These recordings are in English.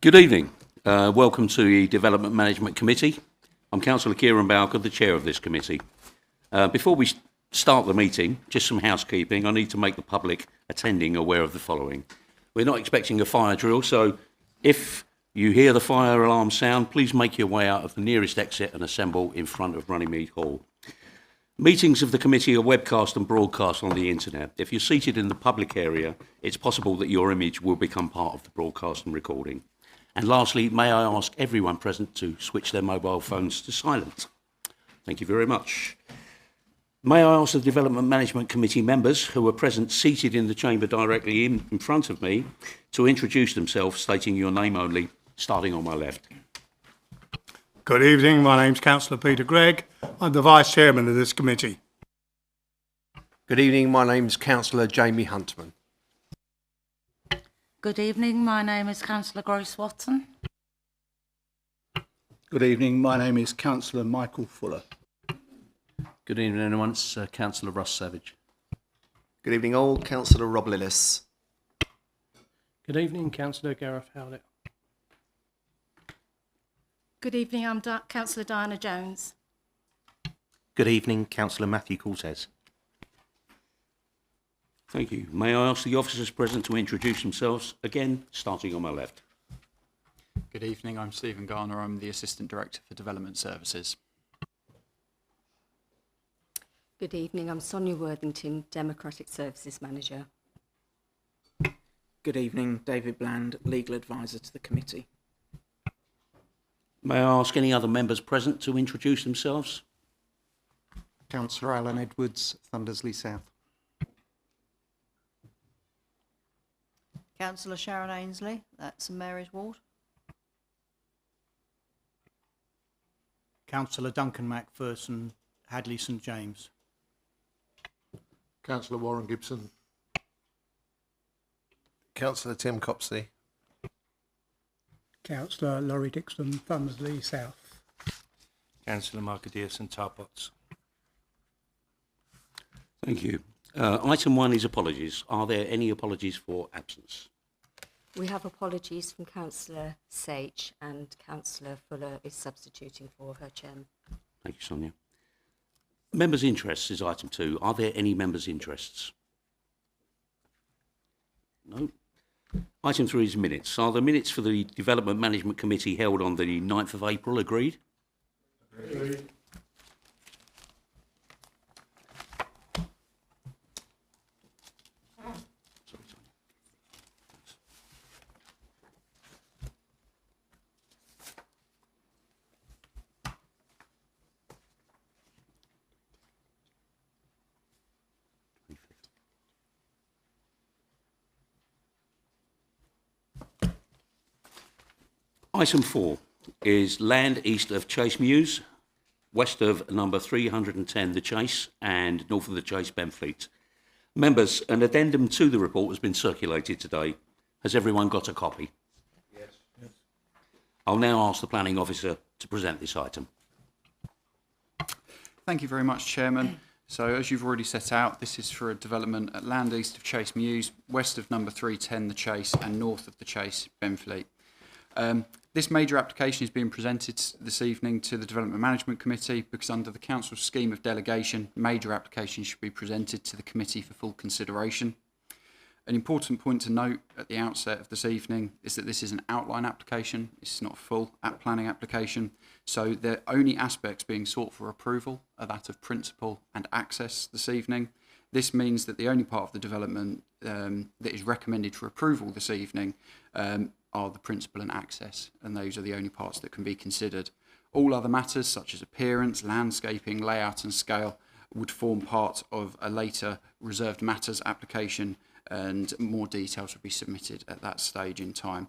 Good evening. Welcome to the Development Management Committee. I'm Councillor Kieran Bowker, the chair of this committee. Before we start the meeting, just some housekeeping. I need to make the public attending aware of the following. We're not expecting a fire drill, so if you hear the fire alarm sound, please make your way out of the nearest exit and assemble in front of Runnymede Hall. Meetings of the committee are webcast and broadcast on the internet. If you're seated in the public area, it's possible that your image will become part of the broadcast and recording. And lastly, may I ask everyone present to switch their mobile phones to silent? Thank you very much. May I ask the Development Management Committee members who are present seated in the chamber directly in front of me to introduce themselves, stating your name only, starting on my left. Good evening, my name's Councillor Peter Gregg. I'm the Vice Chairman of this committee. Good evening, my name's Councillor Jamie Huntsman. Good evening, my name is Councillor Grace Watson. Good evening, my name is Councillor Michael Fuller. Good evening, everyone. It's Councillor Russ Savage. Good evening all, Councillor Rob Lillis. Good evening, Councillor Gareth Howlett. Good evening, I'm Councillor Diana Jones. Good evening, Councillor Matthew Cortez. Thank you. May I ask the officers present to introduce themselves, again, starting on my left. Good evening, I'm Stephen Garner. I'm the Assistant Director for Development Services. Good evening, I'm Sonia Worthington, Democratic Services Manager. Good evening, David Bland, Legal Advisor to the committee. May I ask any other members present to introduce themselves? Councillor Alan Edwards, Thundersley South. Councillor Sharon Ainsley, that's St Mary's Ward. Councillor Duncan Macpherson, Hadley St James. Councillor Warren Gibson. Councillor Tim Copsey. Councillor Laurie Dixon, Thundersley South. Councillor Markadier and Tarpots. Thank you. Item 1 is apologies. Are there any apologies for absence? We have apologies from Councillor Sage, and Councillor Fuller is substituting for her chairman. Thank you, Sonia. Members' interests is item 2. Are there any members' interests? No. Item 3 is minutes. Are the minutes for the Development Management Committee held on the 9th of April agreed? Agreed. Item 4 is land east of Chase Mews, west of number 310 The Chase, and north of The Chase Benfleet. Members, an addendum to the report has been circulated today. Has everyone got a copy? Yes. I'll now ask the planning officer to present this item. Thank you very much, Chairman. So as you've already set out, this is for a development at land east of Chase Mews, west of number 310 The Chase, and north of The Chase Benfleet. This major application is being presented this evening to the Development Management Committee because under the Council's scheme of delegation, major applications should be presented to the committee for full consideration. An important point to note at the outset of this evening is that this is an outline application, it's not a full planning application, so the only aspects being sought for approval are that of principle and access this evening. This means that the only part of the development that is recommended for approval this evening are the principle and access, and those are the only parts that can be considered. All other matters, such as appearance, landscaping, layout and scale, would form part of a later reserved matters application, and more details would be submitted at that stage in time.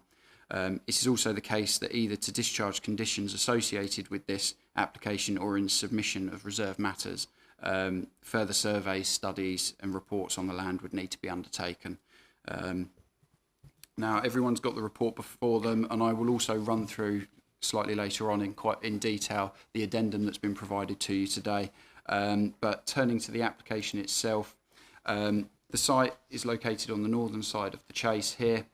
It is also the case that either to discharge conditions associated with this application or in submission of reserved matters, further surveys, studies and reports on the land would need to be undertaken. Now, everyone's got the report before them, and I will also run through slightly later on in detail the addendum that's been provided to you today. But turning to the application itself, the site is located on the northern side of the Chase here,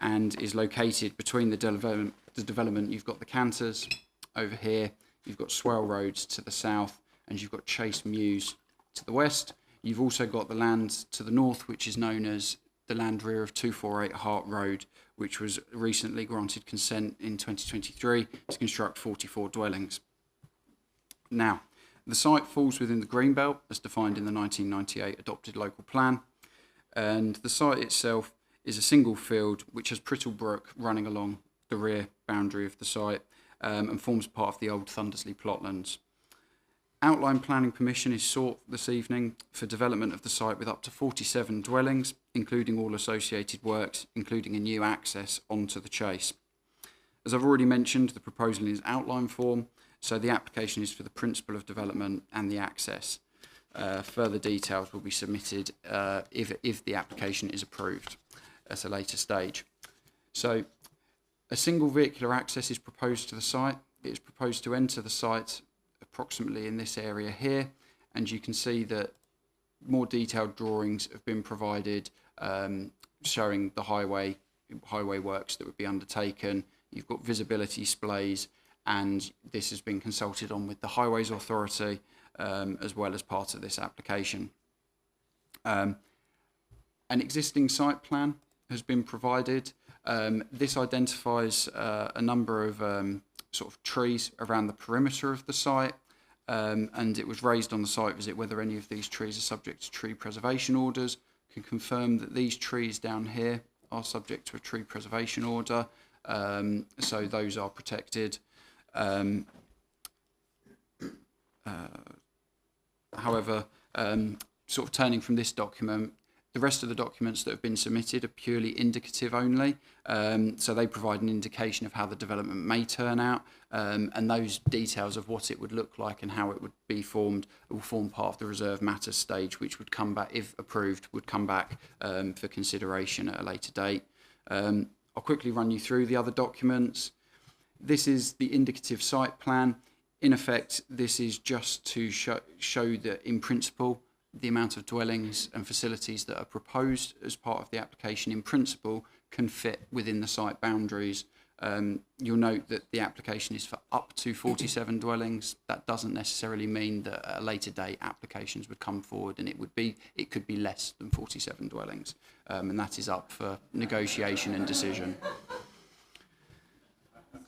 and is located between the development. You've got the Cantors over here, you've got Swell Roads to the south, and you've got Chase Mews to the west. You've also got the land to the north, which is known as the land rear of 248 Hart Road, which was recently granted consent in 2023 to construct 44 dwellings. Now, the site falls within the Greenbelt as defined in the 1998 adopted local plan, and the site itself is a single field which has Prittle Brook running along the rear boundary of the site and forms part of the old Thundersley plotlands. Outline planning permission is sought this evening for development of the site with up to 47 dwellings, including all associated works, including a new access onto the Chase. As I've already mentioned, the proposal is outline form, so the application is for the principle of development and the access. Further details will be submitted if the application is approved at a later stage. So a single vehicular access is proposed to the site. It is proposed to enter the site approximately in this area here, and you can see that more detailed drawings have been provided showing the highway works that would be undertaken. You've got visibility displays, and this has been consulted on with the Highways Authority as well as part of this application. An existing site plan has been provided. This identifies a number of sort of trees around the perimeter of the site, and it was raised on the site visit whether any of these trees are subject to tree preservation orders. Can confirm that these trees down here are subject to a tree preservation order, so those are protected. However, sort of turning from this document, the rest of the documents that have been submitted are purely indicative only, so they provide an indication of how the development may turn out, and those details of what it would look like and how it would be formed will form part of the reserve matters stage, which would come back, if approved, would come back for consideration at a later date. I'll quickly run you through the other documents. This is the indicative site plan. In effect, this is just to show that in principle, the amount of dwellings and facilities that are proposed as part of the application in principle can fit within the site boundaries. You'll note that the application is for up to 47 dwellings. That doesn't necessarily mean that at a later date applications would come forward and it could be less than 47 dwellings, and that is up for negotiation and decision.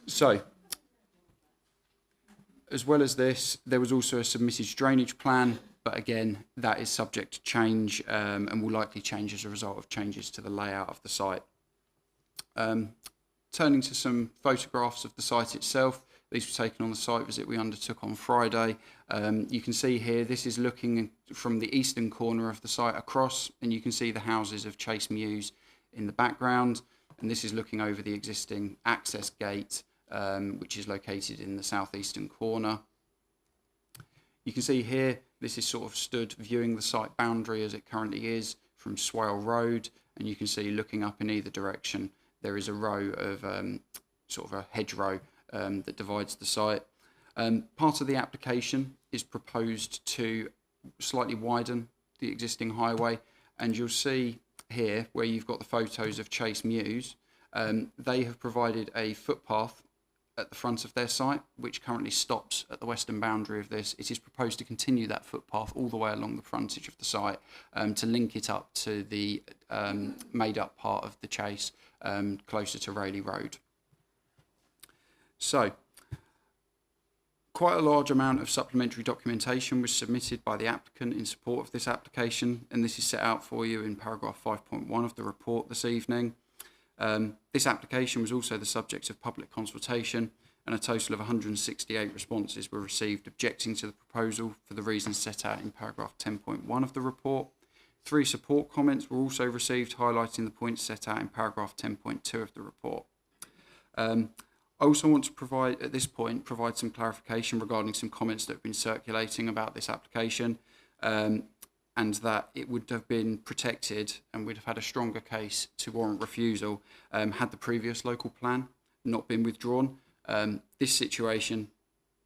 So, as well as this, there was also a submitted drainage plan, but again, that is subject to change and will likely change as a result of changes to the layout of the site. Turning to some photographs of the site itself, these were taken on the site visit we undertook on Friday. You can see here, this is looking from the eastern corner of the site across, and you can see the houses of Chase Mews in the background, and this is looking over the existing access gate, which is located in the southeastern corner. You can see here, this is sort of stood viewing the site boundary as it currently is from Swale Road, and you can see looking up in either direction, there is a row of sort of a hedgerow that divides the site. Part of the application is proposed to slightly widen the existing highway, and you'll see here where you've got the photos of Chase Mews, they have provided a footpath at the front of their site, which currently stops at the western boundary of this. It is proposed to continue that footpath all the way along the frontage of the site to link it up to the made up part of the Chase closer to Rayleigh Road. So, quite a large amount of supplementary documentation was submitted by the applicant in support of this application, and this is set out for you in paragraph 5.1 of the report this evening. This application was also the subject of public consultation, and a total of 168 responses were received objecting to the proposal for the reasons set out in paragraph 10.1 of the report. 3 support comments were also received, highlighting the points set out in paragraph 10.2 of the report. I also want to provide some clarification regarding some comments that have been circulating about this application, and that it would have been protected and would have had a stronger case to warrant refusal had the previous local plan not been withdrawn. This situation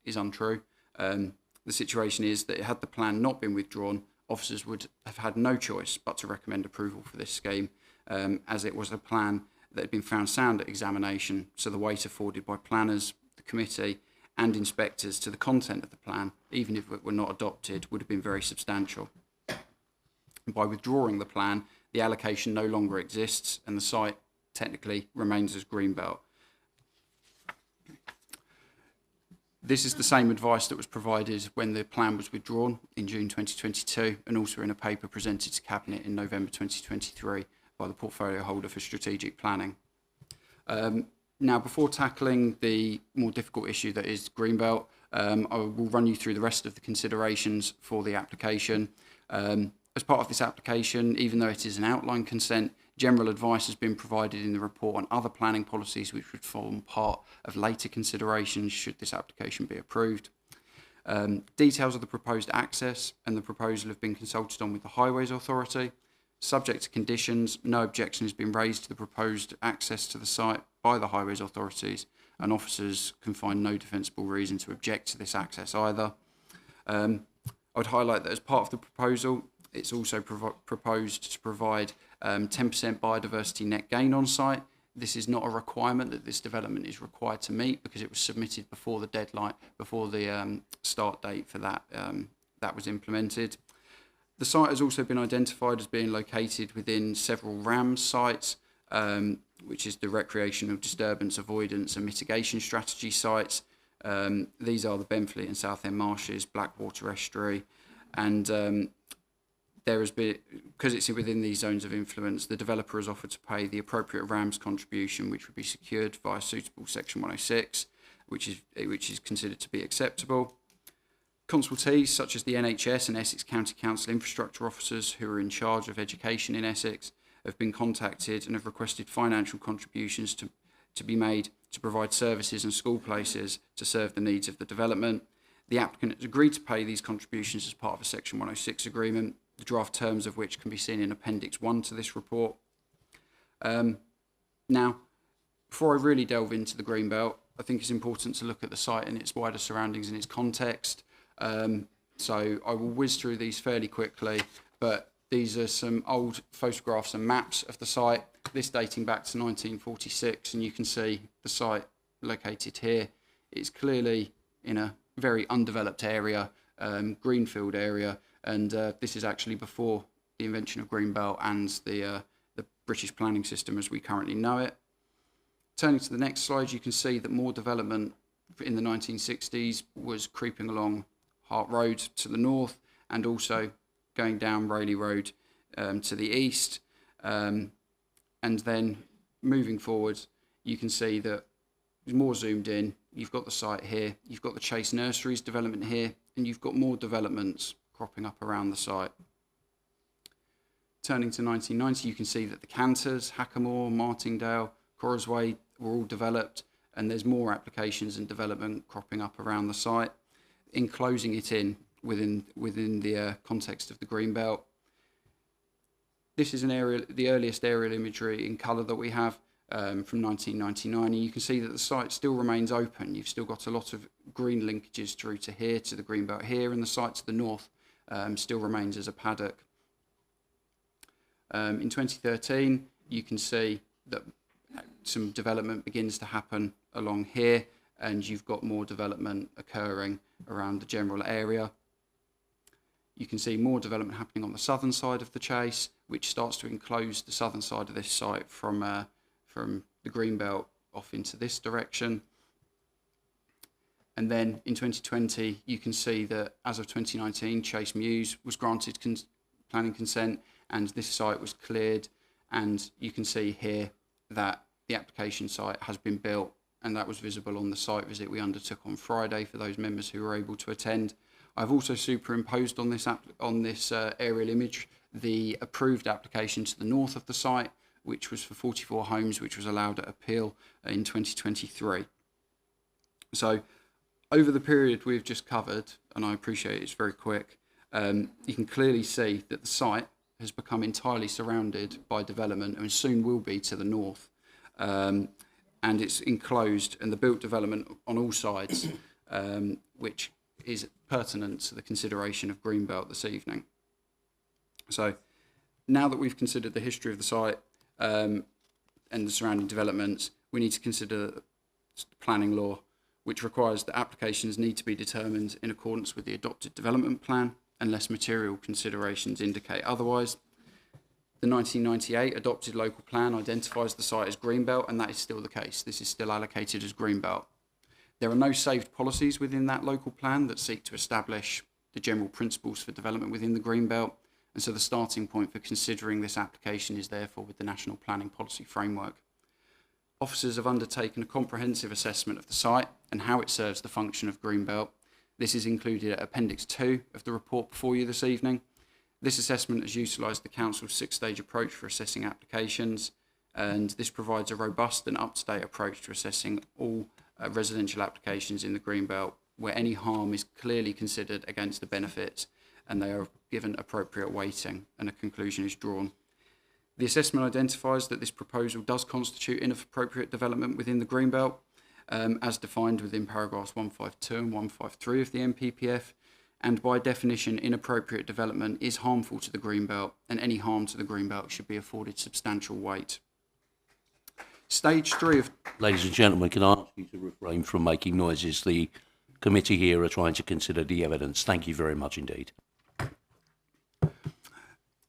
is untrue. The situation is that had the plan not been withdrawn, officers would have had no choice but to recommend approval for this scheme, as it was a plan that had been found sound at examination, so the weight afforded by planners, the committee and inspectors to the content of the plan, even if it were not adopted, would have been very substantial. By withdrawing the plan, the allocation no longer exists and the site technically remains as Greenbelt. This is the same advice that was provided when the plan was withdrawn in June 2022 and also in a paper presented to Cabinet in November 2023 by the portfolio holder for strategic planning. Now, before tackling the more difficult issue that is Greenbelt, I will run you through the rest of the considerations for the application. As part of this application, even though it is an outline consent, general advice has been provided in the report on other planning policies which would form part of later considerations should this application be approved. Details of the proposed access and the proposal have been consulted on with the Highways Authority. Subject to conditions, no objection has been raised to the proposed access to the site by the Highways Authorities, and officers can find no defensible reason to object to this access either. I would highlight that as part of the proposal, it's also proposed to provide 10% biodiversity net gain on site. This is not a requirement that this development is required to meet because it was submitted before the deadline, before the start date for that that was implemented. The site has also been identified as being located within several RAMS sites, which is the Recreational Disturbance Avoidance and Mitigation Strategy sites. These are the Benfleet and Southend Marshes, Blackwater Estuary, and there has been, because it's within these zones of influence, the developer has offered to pay the appropriate RAMS contribution, which would be secured via suitable Section 106, which is considered to be acceptable. Consultees such as the NHS and Essex County Council infrastructure officers who are in charge of education in Essex have been contacted and have requested financial contributions to be made to provide services and school places to serve the needs of the development. The applicant has agreed to pay these contributions as part of a Section 106 agreement, the draft terms of which can be seen in Appendix 1 to this report. Now, before I really delve into the Greenbelt, I think it's important to look at the site and its wider surroundings and its context. So I will whiz through these fairly quickly, but these are some old photographs and maps of the site, this dating back to 1946, and you can see the site located here. It's clearly in a very undeveloped area, greenfield area, and this is actually before the invention of Greenbelt and the British planning system as we currently know it. Turning to the next slide, you can see that more development in the 1960s was creeping along Hart Road to the north and also going down Rayleigh Road to the east. And then moving forward, you can see that more zoomed in, you've got the site here, you've got the Chase Nurseries development here, and you've got more developments cropping up around the site. Turning to 1990, you can see that the Cantors, Hackamore, Martingale, Corosway were all developed, and there's more applications and development cropping up around the site, enclosing it in within the context of the Greenbelt. This is the earliest aerial imagery in colour that we have from 1999, and you can see that the site still remains open. You've still got a lot of green linkages through to here, to the Greenbelt here, and the site to the north still remains as a paddock. In 2013, you can see that some development begins to happen along here, and you've got more development occurring around the general area. You can see more development happening on the southern side of the Chase, which starts to enclose the southern side of this site from the Greenbelt off into this direction. And then in 2020, you can see that as of 2019, Chase Mews was granted planning consent, and this site was cleared. And you can see here that the application site has been built, and that was visible on the site visit we undertook on Friday for those members who were able to attend. I've also superimposed on this aerial image the approved application to the north of the site, which was for 44 homes, which was allowed at appeal in 2023. So over the period we've just covered, and I appreciate it's very quick, you can clearly see that the site has become entirely surrounded by development and soon will be to the north. And it's enclosed and the built development on all sides, which is pertinent to the consideration of Greenbelt this evening. So now that we've considered the history of the site, and the surrounding developments, we need to consider planning law, which requires that applications need to be determined in accordance with the adopted development plan, unless material considerations indicate otherwise. The 1998 adopted local plan identifies the site as Greenbelt, and that is still the case. This is still allocated as Greenbelt. There are no saved policies within that local plan that seek to establish the general principles for development within the Greenbelt, and so the starting point for considering this application is therefore with the National Planning Policy Framework. Officers have undertaken a comprehensive assessment of the site and how it serves the function of Greenbelt. This is included at Appendix 2 of the report before you this evening. This assessment has utilised the Council's six-stage approach for assessing applications, and this provides a robust and up-to-date approach to assessing all residential applications in the Greenbelt, where any harm is clearly considered against the benefits and they are given appropriate weighting and a conclusion is drawn. The assessment identifies that this proposal does constitute inappropriate development within the Greenbelt, as defined within paragraphs 152 and 153 of the NPPF, and by definition, inappropriate development is harmful to the Greenbelt, and any harm to the Greenbelt should be afforded substantial weight. Stage 3 of... Ladies and gentlemen, can I ask you to refrain from making noises? The committee here are trying to consider the evidence. Thank you very much indeed.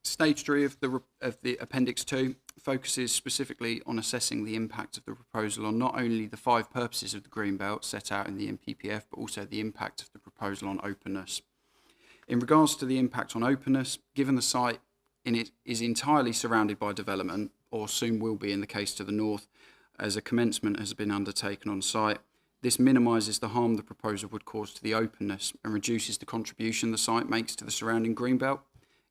Stage 3 of the Appendix 2 focuses specifically on assessing the impact of the proposal on not only the 5 purposes of the Greenbelt set out in the NPPF, but also the impact of the proposal on openness. In regards to the impact on openness, given the site in it is entirely surrounded by development, or soon will be in the case to the north, as a commencement has been undertaken on site, this minimises the harm the proposal would cause to the openness and reduces the contribution the site makes to the surrounding Greenbelt.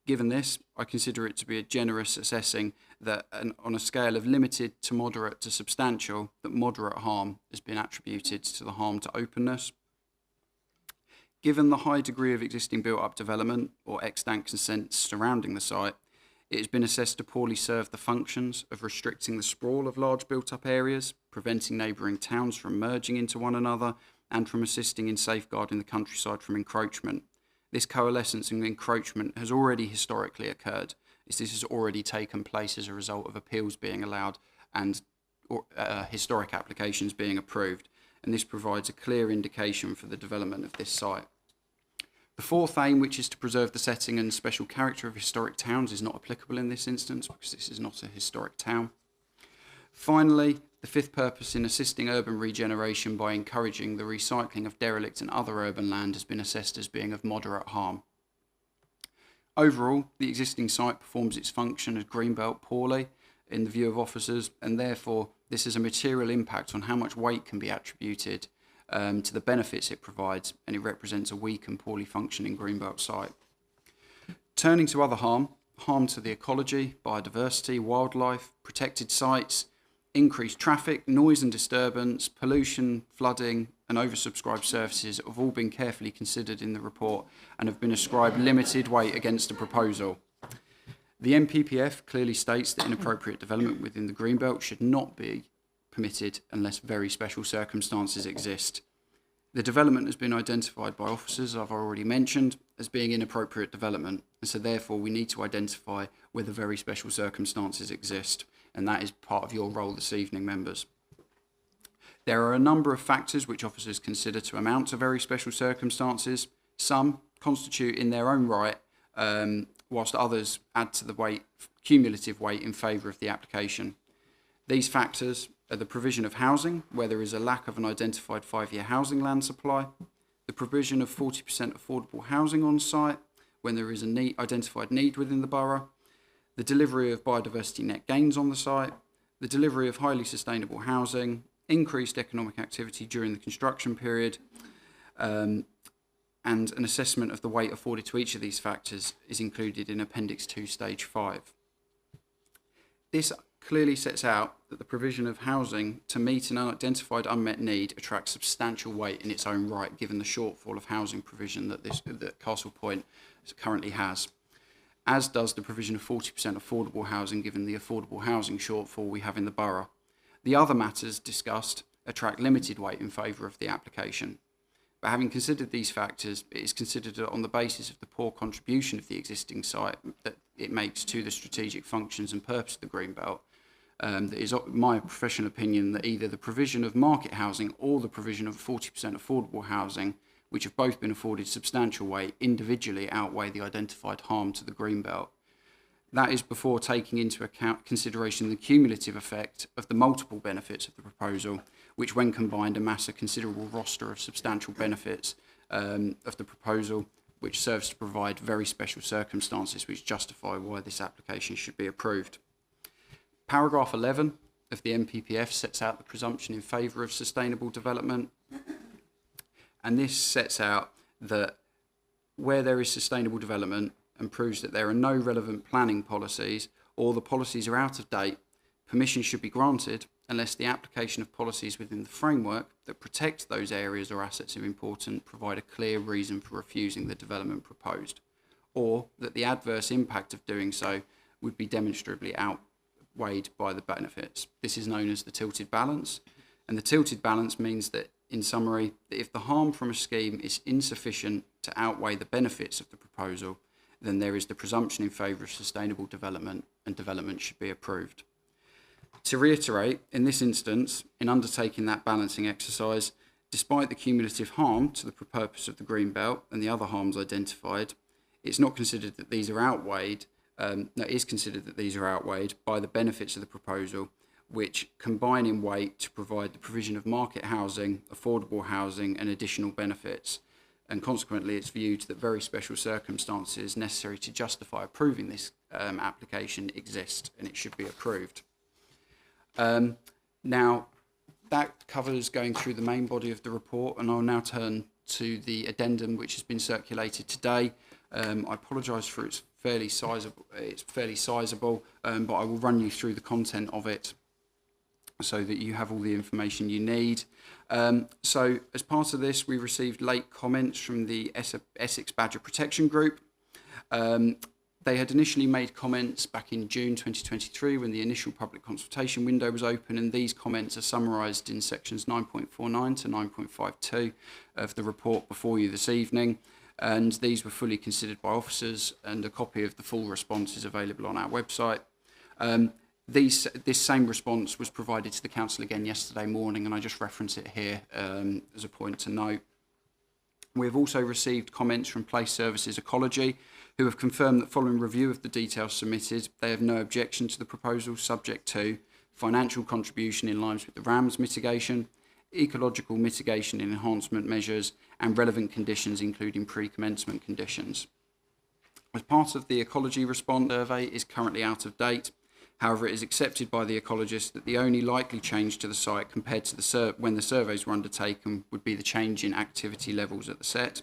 Given this, I consider it to be a generous assessing that on a scale of limited to moderate to substantial, that moderate harm has been attributed to the harm to openness. Given the high degree of existing built-up development or extant consent surrounding the site, it has been assessed to poorly serve the functions of restricting the sprawl of large built-up areas, preventing neighbouring towns from merging into one another, and from assisting in safeguarding the countryside from encroachment. This coalescence and encroachment has already historically occurred. This has already taken place as a result of appeals being allowed and historic applications being approved, and this provides a clear indication for the development of this site. The fourth aim, which is to preserve the setting and special character of historic towns, is not applicable in this instance because this is not a historic town. Finally, the fifth purpose in assisting urban regeneration by encouraging the recycling of derelict and other urban land has been assessed as being of moderate harm. Overall, the existing site performs its function as Greenbelt poorly in the view of officers, and therefore this has a material impact on how much weight can be attributed to the benefits it provides, and it represents a weak and poorly functioning Greenbelt site. Turning to other harm to the ecology, biodiversity, wildlife, protected sites, increased traffic, noise and disturbance, pollution, flooding and oversubscribed services have all been carefully considered in the report and have been ascribed limited weight against the proposal. The NPPF clearly states that inappropriate development within the Greenbelt should not be permitted unless very special circumstances exist. The development has been identified by officers, I've already mentioned, as being inappropriate development, and so therefore we need to identify whether very special circumstances exist, and that is part of your role this evening, members. There are a number of factors which officers consider to amount to very special circumstances. Some constitute in their own right, whilst others add to the cumulative weight in favour of the application. These factors are the provision of housing, where there is a lack of an identified 5-year housing land supply, the provision of 40% affordable housing on site, when there is an identified need within the borough, the delivery of biodiversity net gains on the site, the delivery of highly sustainable housing, increased economic activity during the construction period, and an assessment of the weight afforded to each of these factors is included in Appendix 2, Stage 5. This clearly sets out that the provision of housing to meet an unidentified unmet need attracts substantial weight in its own right, given the shortfall of housing provision that Castle Point currently has, as does the provision of 40% affordable housing, given the affordable housing shortfall we have in the borough. The other matters discussed attract limited weight in favour of the application. But having considered these factors, it is considered on the basis of the poor contribution of the existing site that it makes to the strategic functions and purpose of the Greenbelt, that is my professional opinion that either the provision of market housing or the provision of 40% affordable housing, which have both been afforded substantial weight, individually outweigh the identified harm to the Greenbelt. That is before taking into account consideration the cumulative effect of the multiple benefits of the proposal, which when combined amass a considerable roster of substantial benefits of the proposal, which serves to provide very special circumstances which justify why this application should be approved. Paragraph 11 of the MPPF sets out the presumption in favour of sustainable development, and this sets out that where there is sustainable development and proves that there are no relevant planning policies or the policies are out of date, permission should be granted unless the application of policies within the framework that protect those areas or assets of importance provide a clear reason for refusing the development proposed, or that the adverse impact of doing so would be demonstrably outweighed by the benefits. This is known as the tilted balance, and the tilted balance means that, in summary, that if the harm from a scheme is insufficient to outweigh the benefits of the proposal, then there is the presumption in favour of sustainable development and development should be approved. To reiterate, in this instance, in undertaking that balancing exercise, despite the cumulative harm to the purpose of the Greenbelt and the other harms identified, it's not considered that these are outweighed, it is considered that these are outweighed by the benefits of the proposal, which combine in weight to provide the provision of market housing, affordable housing and additional benefits. And consequently, it's viewed that very special circumstances necessary to justify approving this application exist and it should be approved. Now, that covers going through the main body of the report, and I'll now turn to the addendum which has been circulated today. I apologise for its fairly sizable, but I will run you through the content of it so that you have all the information you need. So as part of this, we received late comments from the Essex Badger Protection Group. They had initially made comments back in June 2023 when the initial public consultation window was open, and these comments are summarised in sections 9.49 to 9.52 of the report before you this evening, and these were fully considered by officers, and a copy of the full response is available on our website. This same response was provided to the council again yesterday morning, and I just reference it here as a point to note. We have also received comments from Place Services Ecology, who have confirmed that following review of the details submitted, they have no objection to the proposal subject to financial contribution in line with the RAMS mitigation, ecological mitigation and enhancement measures, and relevant conditions including pre-commencement conditions. As part of the ecology response survey is currently out of date. However, it is accepted by the ecologist that the only likely change to the site compared to when the surveys were undertaken would be the change in activity levels at the set.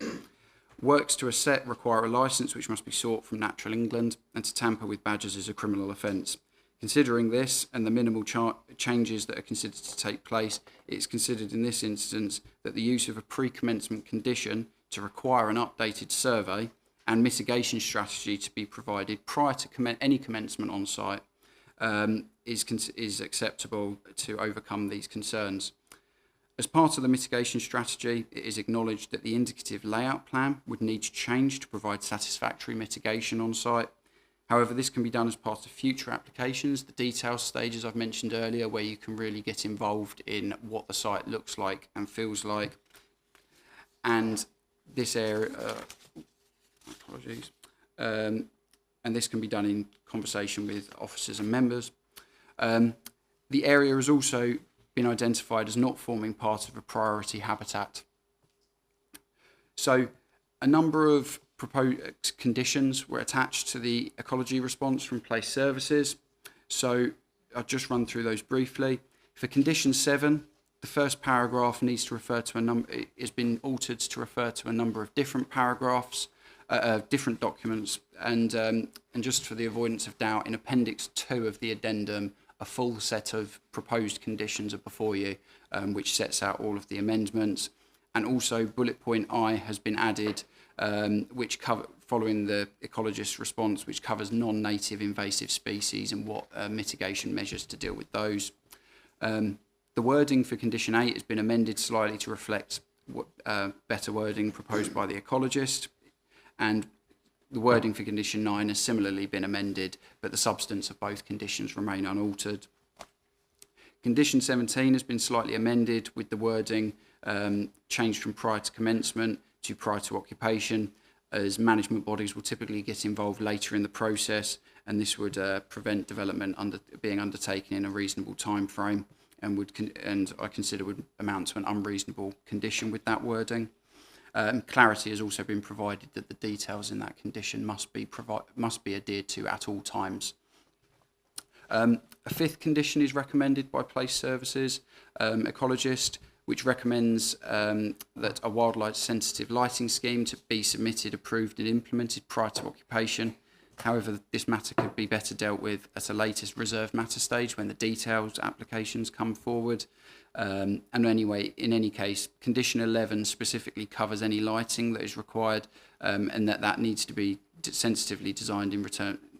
Works to a set require a licence which must be sought from Natural England, and to tamper with badgers is a criminal offence. Considering this and the minimal changes that are considered to take place, it is considered in this instance that the use of a pre-commencement condition to require an updated survey and mitigation strategy to be provided prior to any commencement on site is acceptable to overcome these concerns. As part of the mitigation strategy, it is acknowledged that the indicative layout plan would need to change to provide satisfactory mitigation on site. However, this can be done as part of future applications, the detail stages I've mentioned earlier, where you can really get involved in what the site looks like and feels like. And this area, and this can be done in conversation with officers and members. The area has also been identified as not forming part of a priority habitat. So a number of proposed conditions were attached to the ecology response from Place Services. So I'll just run through those briefly. For condition 7, the first paragraph needs to refer to a number, it has been altered to refer to a number of different paragraphs, different documents, and just for the avoidance of doubt, in Appendix 2 of the addendum, a full set of proposed conditions are before you, which sets out all of the amendments. And also bullet point I has been added, which following the ecologist's response, which covers non-native invasive species and what mitigation measures to deal with those. The wording for condition 8 has been amended slightly to reflect what better wording proposed by the ecologist, and the wording for condition 9 has similarly been amended, but the substance of both conditions remain unaltered. Condition 17 has been slightly amended with the wording changed from prior to commencement to prior to occupation, as management bodies will typically get involved later in the process, and this would prevent development being undertaken in a reasonable time frame, and I consider would amount to an unreasonable condition with that wording. Clarity has also been provided that the details in that condition must be adhered to at all times. A fifth condition is recommended by Place Services ecologist, which recommends that a wildlife sensitive lighting scheme to be submitted, approved and implemented prior to occupation. However, this matter could be better dealt with at a later reserved matter stage when the detailed applications come forward. And anyway, in any case, condition 11 specifically covers any lighting that is required, and that needs to be sensitively designed in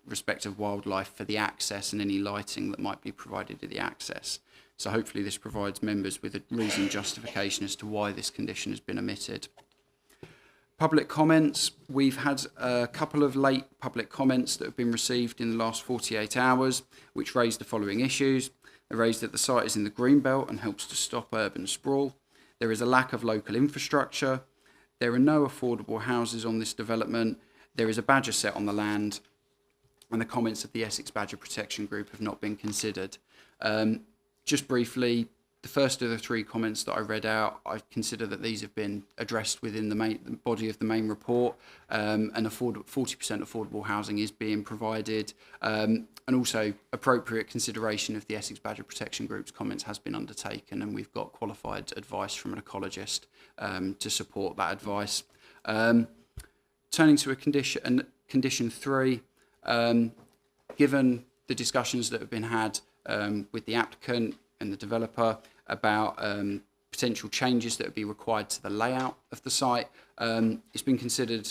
respect of wildlife for the access and any lighting that might be provided at the access. So hopefully this provides members with a reasoned justification as to why this condition has been omitted. Public comments. We've had a couple of late public comments that have been received in the last 48 hours, which raised the following issues. They raised that the site is in the Greenbelt and helps to stop urban sprawl. There is a lack of local infrastructure. There are no affordable houses on this development. There is a badger set on the land, and the comments of the Essex Badger Protection Group have not been considered. Just briefly, the first of the three comments that I read out, I consider that these have been addressed within the body of the main report, and 40% affordable housing is being provided, and also appropriate consideration of the Essex Badger Protection Group's comments has been undertaken, and we've got qualified advice from an ecologist to support that advice. Turning to condition 3, given the discussions that have been had with the applicant and the developer about potential changes that would be required to the layout of the site, it's been considered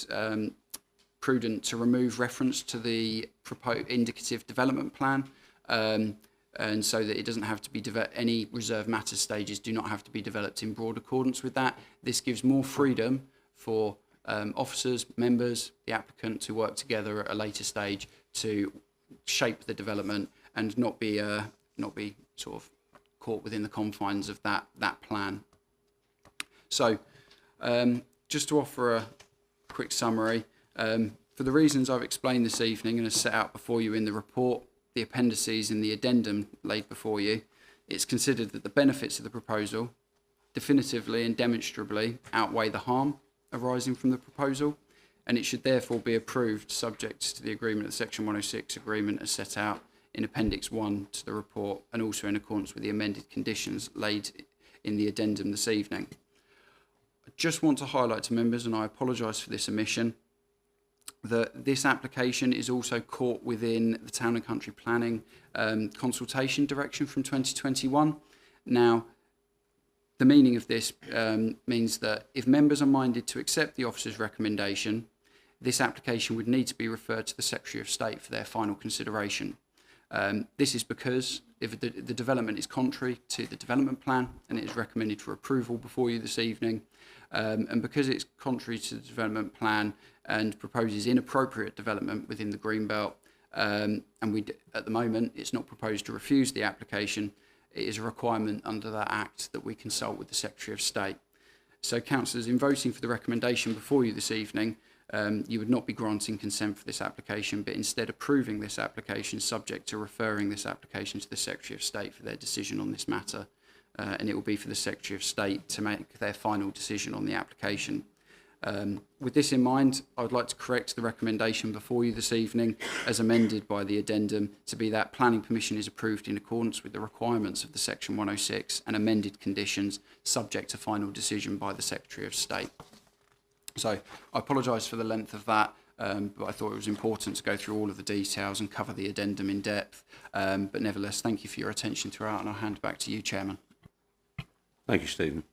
prudent to remove reference to the proposed indicative development plan, and so that it doesn't have to be any reserve matter stages do not have to be developed in broad accordance with that. This gives more freedom for officers, members, the applicant to work together at a later stage to shape the development and not be sort of caught within the confines of that plan. So, just to offer a quick summary, for the reasons I've explained this evening and as set out before you in the report, the appendices and the addendum laid before you, it's considered that the benefits of the proposal definitively and demonstrably outweigh the harm arising from the proposal, and it should therefore be approved subject to the agreement of the Section 106 agreement as set out in Appendix 1 to the report, and also in accordance with the amended conditions laid in the addendum this evening. I just want to highlight to members, and I apologise for this omission, that this application is also caught within the Town and Country Planning consultation direction from 2021. Now, the meaning of this means that if members are minded to accept the officer's recommendation, this application would need to be referred to the Secretary of State for their final consideration. This is because if the development is contrary to the development plan and it is recommended for approval before you this evening, and because it's contrary to the development plan and proposes inappropriate development within the Greenbelt, and at the moment it's not proposed to refuse the application, it is a requirement under that Act that we consult with the Secretary of State. So, councillors, in voting for the recommendation before you this evening, you would not be granting consent for this application, but instead approving this application subject to referring this application to the Secretary of State for their decision on this matter. And it will be for the Secretary of State to make their final decision on the application. With this in mind, I would like to correct the recommendation before you this evening as amended by the addendum to be that planning permission is approved in accordance with the requirements of the Section 106 and amended conditions subject to final decision by the Secretary of State. So I apologise for the length of that, but I thought it was important to go through all of the details and cover the addendum in depth. But nevertheless, thank you for your attention throughout, and I'll hand back to you, Chairman. Thank you, Stephen.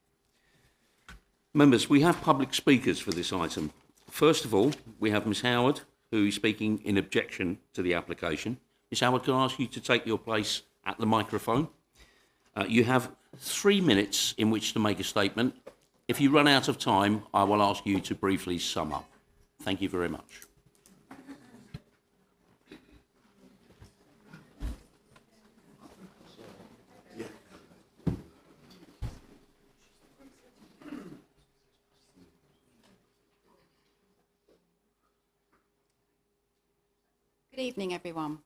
Members, we have public speakers for this item. First of all, we have Ms Howard, who is speaking in objection to the application. Ms Howard, can I ask you to take your place at the microphone? You have 3 minutes in which to make a statement. If you run out of time, I will ask you to briefly sum up. Thank you very much. Good evening, everyone.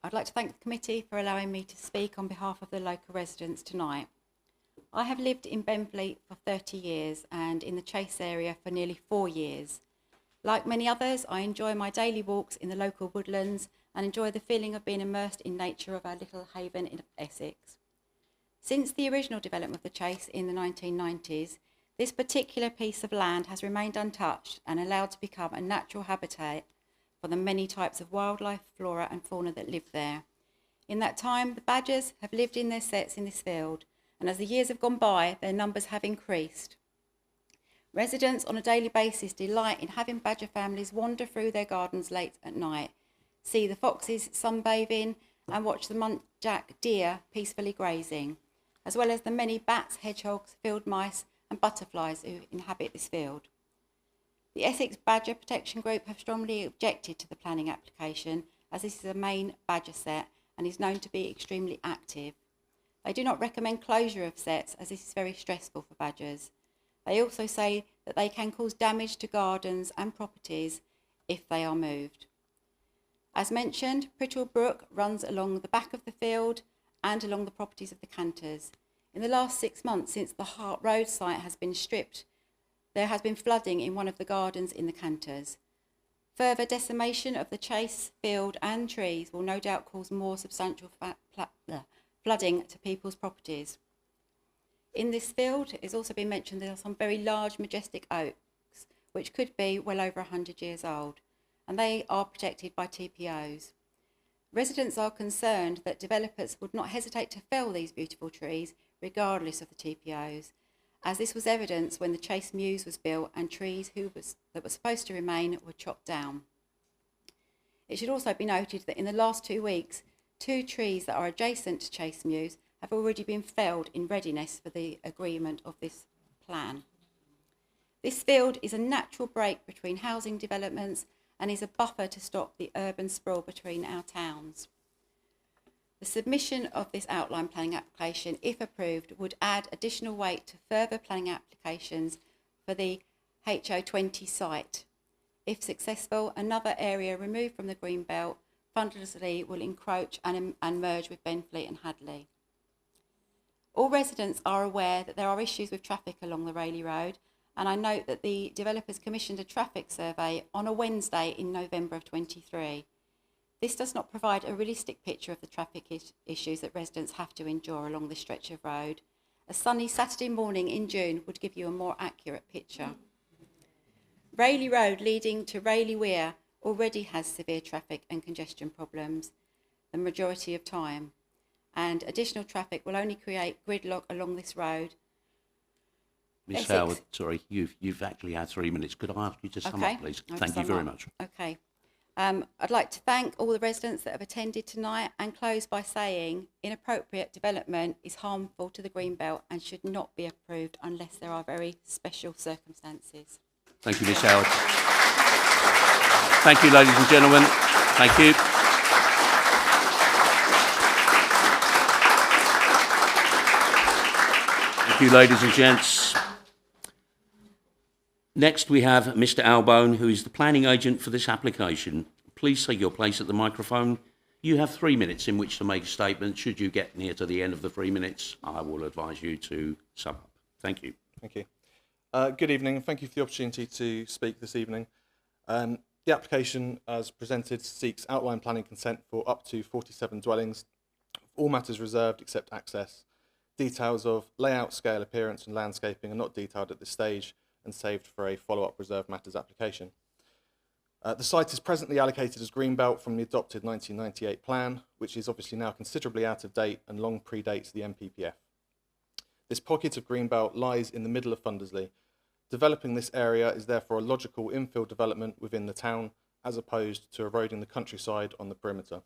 I'd like to thank the committee for allowing me to speak on behalf of the local residents tonight. I have lived in Benfleet for 30 years and in the Chase area for nearly 4 years. Like many others, I enjoy my daily walks in the local woodlands and enjoy the feeling of being immersed in nature of our little haven in Essex. Since the original development of the Chase in the 1990s, this particular piece of land has remained untouched and allowed to become a natural habitat for the many types of wildlife, flora and fauna that live there. In that time, the badgers have lived in their sets in this field, and as the years have gone by, their numbers have increased. Residents on a daily basis delight in having badger families wander through their gardens late at night, see the foxes sunbathing and watch the muntjac deer peacefully grazing, as well as the many bats, hedgehogs, field mice and butterflies who inhabit this field. The Essex Badger Protection Group have strongly objected to the planning application, as this is a main badger set and is known to be extremely active. They do not recommend closure of sets, as this is very stressful for badgers. They also say that they can cause damage to gardens and properties if they are moved. As mentioned, Prittle Brook runs along the back of the field and along the properties of the Cantors. In the last 6 months since the Hart Road site has been stripped, there has been flooding in one of the gardens in the Cantors. Further decimation of the Chase field and trees will no doubt cause more substantial flooding to people's properties. In this field, it's also been mentioned there are some very large majestic oaks, which could be well over 100 years old, and they are protected by TPOs. Residents are concerned that developers would not hesitate to fell these beautiful trees, regardless of the TPOs, as this was evidenced when the Chase Mews was built and trees that were supposed to remain were chopped down. It should also be noted that in the last 2 weeks, 2 trees that are adjacent to Chase Mews have already been felled in readiness for the agreement of this plan. This field is a natural break between housing developments and is a buffer to stop the urban sprawl between our towns. The submission of this outline planning application, if approved, would add additional weight to further planning applications for the HO20 site. If successful, another area removed from the green belt fundlessly will encroach and merge with Benfleet and Hadley. All residents are aware that there are issues with traffic along the Rayleigh Road, and I note that the developers commissioned a traffic survey on a Wednesday in November of 23. This does not provide a realistic picture of the traffic issues that residents have to endure along this stretch of road. A sunny Saturday morning in June would give you a more accurate picture. Rayleigh Road leading to Rayleigh Weir already has severe traffic and congestion problems the majority of time, and additional traffic will only create gridlock along this road. Ms Howard, sorry, you've actually had 3 minutes. Could I ask you to sum up, please? Thank you very much. Okay. I'd like to thank all the residents that have attended tonight and close by saying inappropriate development is harmful to the Greenbelt and should not be approved unless there are very special circumstances. Thank you, Ms Howard. Thank you, ladies and gentlemen. Thank you. Thank you, ladies and gents. Next, we have Mr Albone, who is the planning agent for this application. Please take your place at the microphone. You have 3 minutes in which to make a statement. Should you get near to the end of the 3 minutes, I will advise you to sum up. Thank you. Thank you. Good evening, and thank you for the opportunity to speak this evening. The application, as presented, seeks outline planning consent for up to 47 dwellings, all matters reserved except access. Details of layout, scale, appearance and landscaping are not detailed at this stage and saved for a follow-up reserved matters application. The site is presently allocated as Greenbelt from the adopted 1998 plan, which is obviously now considerably out of date and long predates the MPPF. This pocket of Greenbelt lies in the middle of Fundersley. Developing this area is therefore a logical infill development within the town, as opposed to eroding the countryside on the perimeter.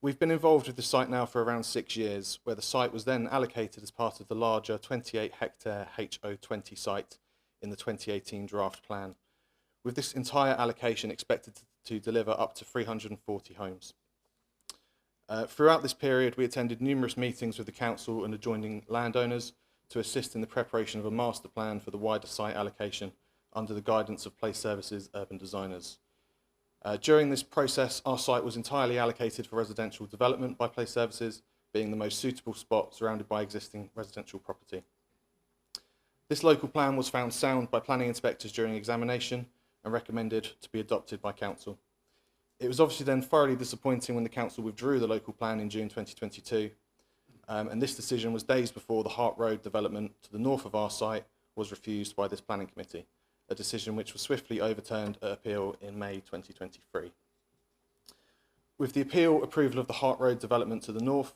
We've been involved with the site now for around 6 years, where the site was then allocated as part of the larger 28-hectare HO20 site in the 2018 draft plan, with this entire allocation expected to deliver up to 340 homes. Throughout this period, we attended numerous meetings with the council and adjoining landowners to assist in the preparation of a master plan for the wider site allocation under the guidance of Place Services urban designers. During this process, our site was entirely allocated for residential development by Place Services, being the most suitable spot surrounded by existing residential property. This local plan was found sound by planning inspectors during examination and recommended to be adopted by council. It was obviously then thoroughly disappointing when the council withdrew the local plan in June 2022, and this decision was days before the Hart Road development to the north of our site was refused by this planning committee, a decision which was swiftly overturned at appeal in May 2023. With the appeal approval of the Hart Road development to the north,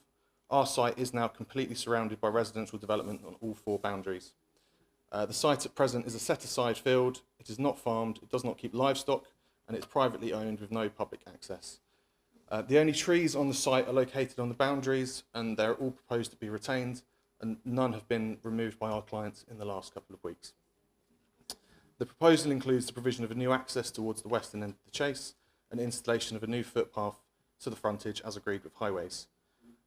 our site is now completely surrounded by residential development on all four boundaries. The site at present is a set-aside field, it is not farmed, it does not keep livestock, and it's privately owned with no public access. The only trees on the site are located on the boundaries, and they're all proposed to be retained, and none have been removed by our clients in the last couple of weeks. The proposal includes the provision of a new access towards the western end of the Chase and installation of a new footpath to the frontage as agreed with highways.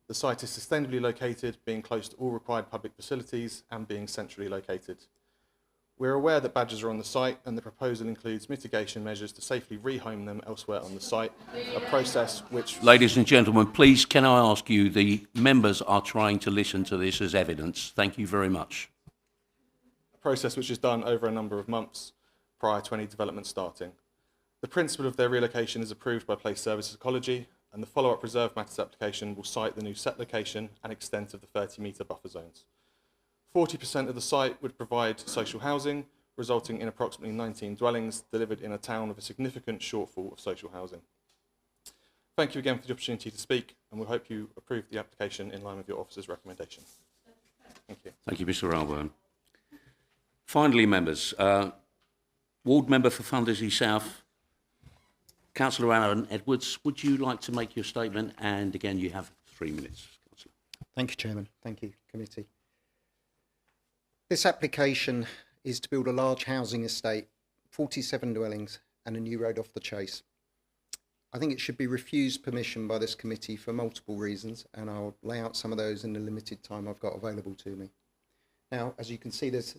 The site is sustainably located, being close to all required public facilities and being centrally located. We're aware that badgers are on the site, and the proposal includes mitigation measures to safely rehome them elsewhere on the site, a process which... Ladies and gentlemen, please can I ask you, the members are trying to listen to this as evidence. Thank you very much. A process which is done over a number of months prior to any development starting. The principle of their relocation is approved by Place Services Ecology, and the follow-up reserve matters application will cite the new set location and extent of the 30-metre buffer zones. 40% of the site would provide social housing, resulting in approximately 19 dwellings delivered in a town with a significant shortfall of social housing. Thank you again for the opportunity to speak, and we hope you approve the application in line with your officer's recommendation. Thank you. Thank you, Mr Alburn. Finally, members, Ward Member for Fundersey South, Councillor Alan Edwards, would you like to make your statement? And again, you have 3 minutes, Councillor. Thank you, Chairman. Thank you, Committee. This application is to build a large housing estate, 47 dwellings and a new road off the Chase. I think it should be refused permission by this committee for multiple reasons, and I'll lay out some of those in the limited time I've got available to me. Now, as you can see, there's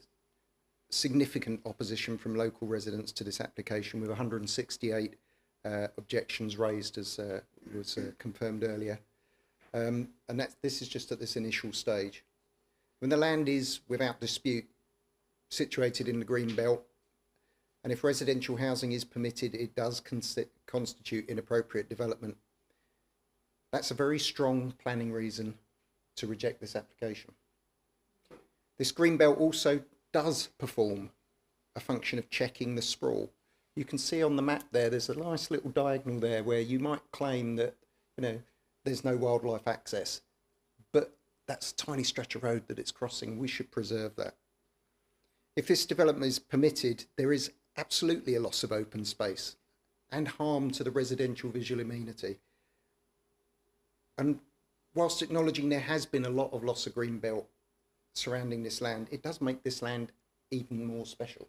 significant opposition from local residents to this application, with 168 objections raised, as was confirmed earlier. And this is just at this initial stage. When the land is, without dispute, situated in the green belt, and if residential housing is permitted, it does constitute inappropriate development. That's a very strong planning reason to reject this application. This green belt also does perform a function of checking the sprawl. You can see on the map there's a nice little diagonal there where you might claim that, there's no wildlife access, but that's a tiny stretch of road that it's crossing. We should preserve that. If this development is permitted, there is absolutely a loss of open space and harm to the residential visual amenity. And whilst acknowledging there has been a lot of loss of green belt surrounding this land, it does make this land even more special.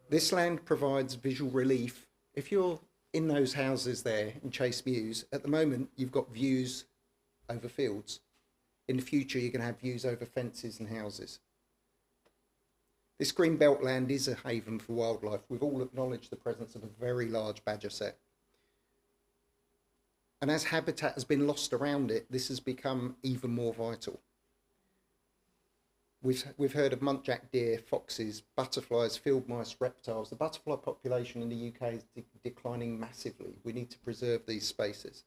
This land provides visual relief. If you're in those houses there in Chase Mews, at the moment you've got views over fields. In the future you're going to have views over fences and houses. This green belt land is a haven for wildlife. We've all acknowledged the presence of a very large badger set. And as habitat has been lost around it, this has become even more vital. We've heard of muntjac deer, foxes, butterflies, field mice, reptiles. The butterfly population in the UK is declining massively. We need to preserve these spaces.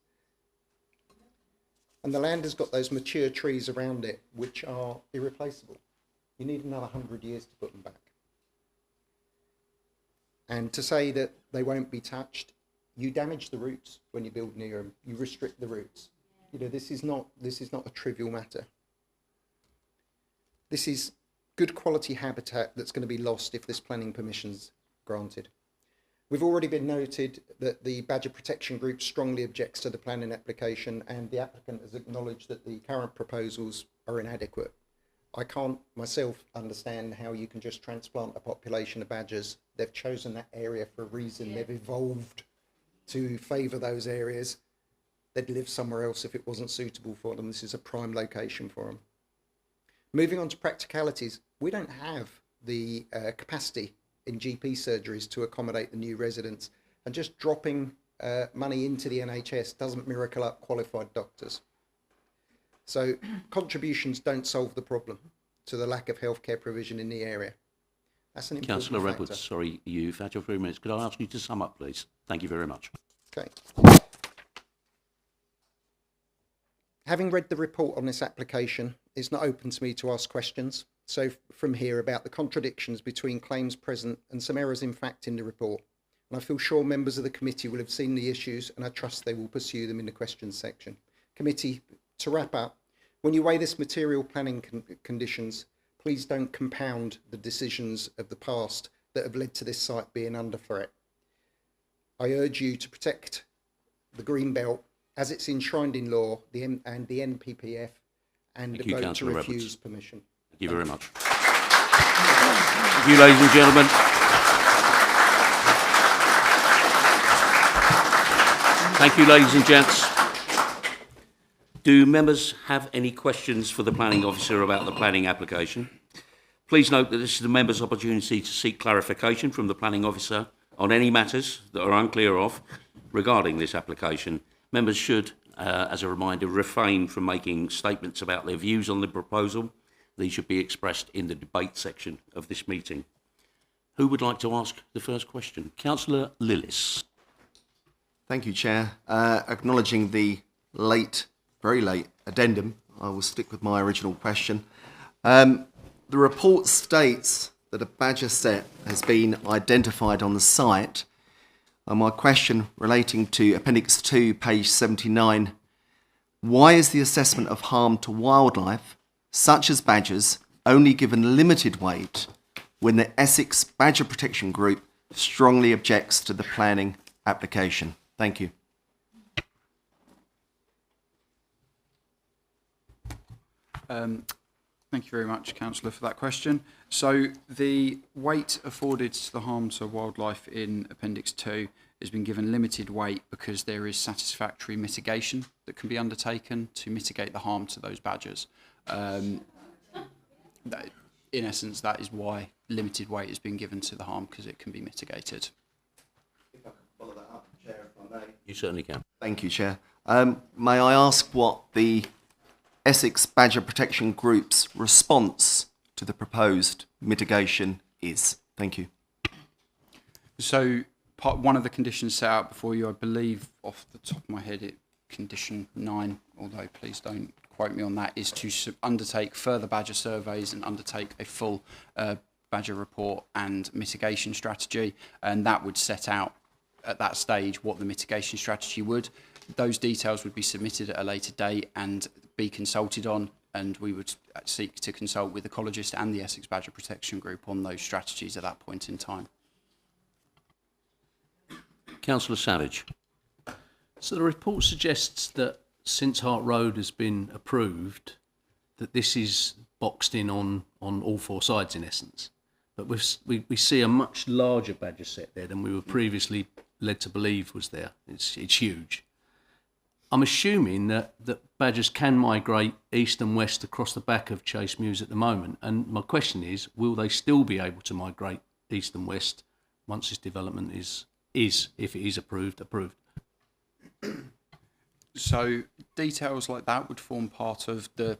And the land has got those mature trees around it, which are irreplaceable. You need another 100 years to put them back. And to say that they won't be touched, you damage the roots when you build near them. You restrict the roots. This is not a trivial matter. This is good quality habitat that's going to be lost if this planning permission's granted. We've already been noted that the Badger Protection Group strongly objects to the planning application, and the applicant has acknowledged that the current proposals are inadequate. I can't myself understand how you can just transplant a population of badgers. They've chosen that area for a reason. They've evolved to favour those areas. They'd live somewhere else if it wasn't suitable for them. This is a prime location for them. Moving on to practicalities, we don't have the capacity in GP surgeries to accommodate the new residents, And just dropping money into the NHS doesn't miracle up qualified doctors. So contributions don't solve the problem to the lack of healthcare provision in the area. That's an important Councillor factor. Edwards, sorry, you've had your 3 minutes. Could I ask you to sum up, please? Thank you very much. Okay. Having read the report on this application, it's not open to me to ask questions. So from here about the contradictions between claims present and some errors in fact in the report. And I feel sure members of the committee will have seen the issues and I trust they will pursue them in the questions section. Committee, to wrap up, when you weigh this material planning conditions, please don't compound the decisions of the past that have led to this site being under threat. I urge you to protect the Green Belt as it's enshrined in law and the NPPF and the vote to refuse permission. Thank you very much. Thank you, ladies and gentlemen. Thank you, ladies and gents. Do members have any questions for the planning officer about the planning application? Please note that this is the member's opportunity to seek clarification from the planning officer on any matters that are unclear of regarding this application. Members should, as a reminder, refrain from making statements about their views on the proposal. These should be expressed in the debate section of this meeting. Who would like to ask the first question? Councillor Lillis. Thank you, Chair. Acknowledging the very late addendum, I will stick with my original question. The report states that a badger set has been identified on the site. My question relating to Appendix 2, page 79, why is the assessment of harm to wildlife, such as badgers, only given limited weight when the Essex Badger Protection Group strongly objects to the planning application? Thank you. Thank you very much, Councillor, for that question. So the weight afforded to the harm to wildlife in Appendix 2 has been given limited weight because there is satisfactory mitigation that can be undertaken to mitigate the harm to those badgers. In essence, that is why limited weight has been given to the harm, because it can be mitigated. If I can follow that up, Chair, if I may. You certainly can. Thank you, Chair. May I ask what the Essex Badger Protection Group's response to the proposed mitigation is? Thank you. So one of the conditions set out before you, I believe off the top of my head, condition 9, although please don't quote me on that, is to undertake further badger surveys and undertake a full badger report and mitigation strategy, and that would set out at that stage what the mitigation strategy would. Those details would be submitted at a later date and be consulted on, and we would seek to consult with ecologists and the Essex Badger Protection Group on those strategies at that point in time. Councillor Savage. So the report suggests that since Hart Road has been approved, that this is boxed in on all four sides in essence. But we see a much larger badger set there than we were previously led to believe was there. It's huge. I'm assuming that badgers can migrate east and west across the back of Chase Mews at the moment. And my question is, will they still be able to migrate east and west once this development is if it is approved? So details like that would form part of the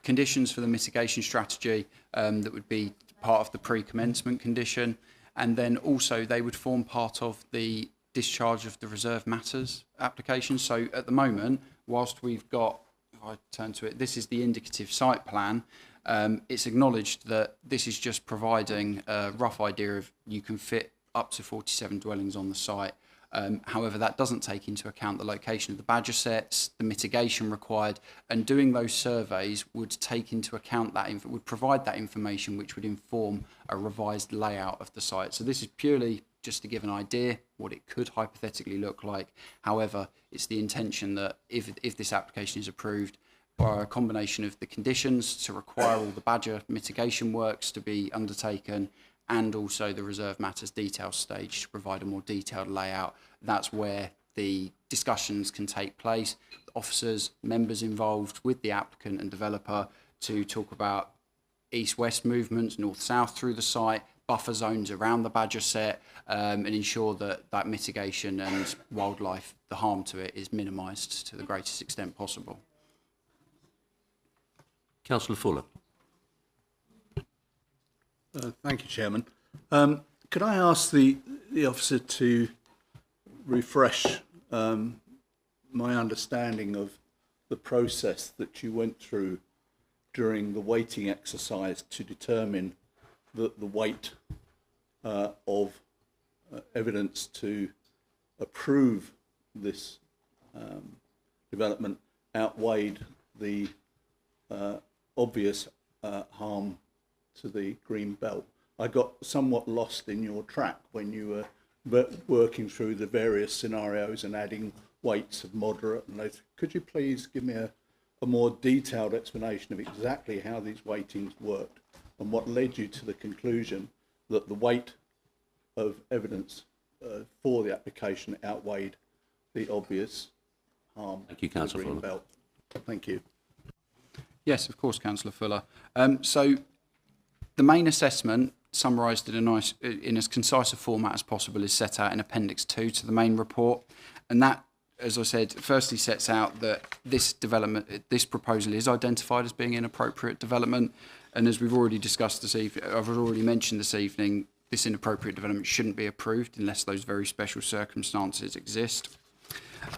conditions for the mitigation strategy that would be part of the pre-commencement condition. And then also they would form part of the discharge of the reserve matters application. So at the moment, whilst we've got, if I turn to it, this is the indicative site plan, it's acknowledged that this is just providing a rough idea of you can fit up to 47 dwellings on the site. However, that doesn't take into account the location of the badger sets, the mitigation required, and doing those surveys would take into account that, would provide that information which would inform a revised layout of the site. So this is purely just to give an idea what it could hypothetically look like. However, it's the intention that if this application is approved, by a combination of the conditions to require all the badger mitigation works to be undertaken, and also the reserve matters detail stage to provide a more detailed layout, that's where the discussions can take place. Officers, members involved with the applicant and developer to talk about east-west movements, north-south through the site, buffer zones around the badger set and ensure that mitigation and wildlife, the harm to it, is minimised to the greatest extent possible. Councillor Fuller. Thank you, Chairman. Could I ask the officer to refresh my understanding of the process that you went through during the weighting exercise to determine the weight of evidence to approve this development outweighed the obvious harm to the green belt? I got somewhat lost in your track when you were working through the various scenarios and adding weights of moderate and low. Could you please give me a more detailed explanation of exactly how these weightings worked and what led you to the conclusion that the weight of evidence for the application outweighed the obvious harm Thank you, to the Councillor green Fuller. belt? Thank you. Yes, of course, Councillor Fuller. So the main assessment, summarised in as concise a format as possible, is set out in Appendix 2 to the main report. And that, as I said, firstly sets out that this proposal is identified as being inappropriate development. And as we've already discussed this evening, I've already mentioned this evening, this inappropriate development shouldn't be approved unless those very special circumstances exist.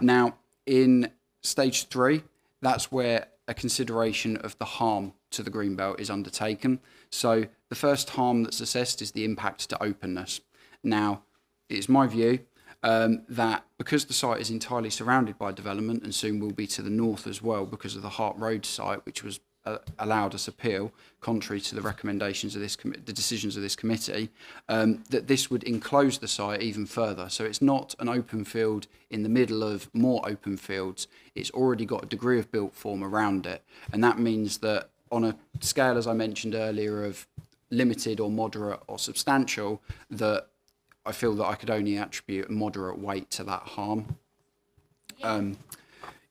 Now, in stage 3, that's where a consideration of the harm to the greenbelt is undertaken. So the first harm that's assessed is the impact to openness. Now, it is my view that because the site is entirely surrounded by development and soon will be to the north as well because of the Hart Road site, which was allowed us appeal, contrary to the recommendations of the decisions of this committee, that this would enclose the site even further. So it's not an open field in the middle of more open fields. It's already got a degree of built form around it. And that means that on a scale, as I mentioned earlier, of limited or moderate or substantial, that I feel that I could only attribute a moderate weight to that harm.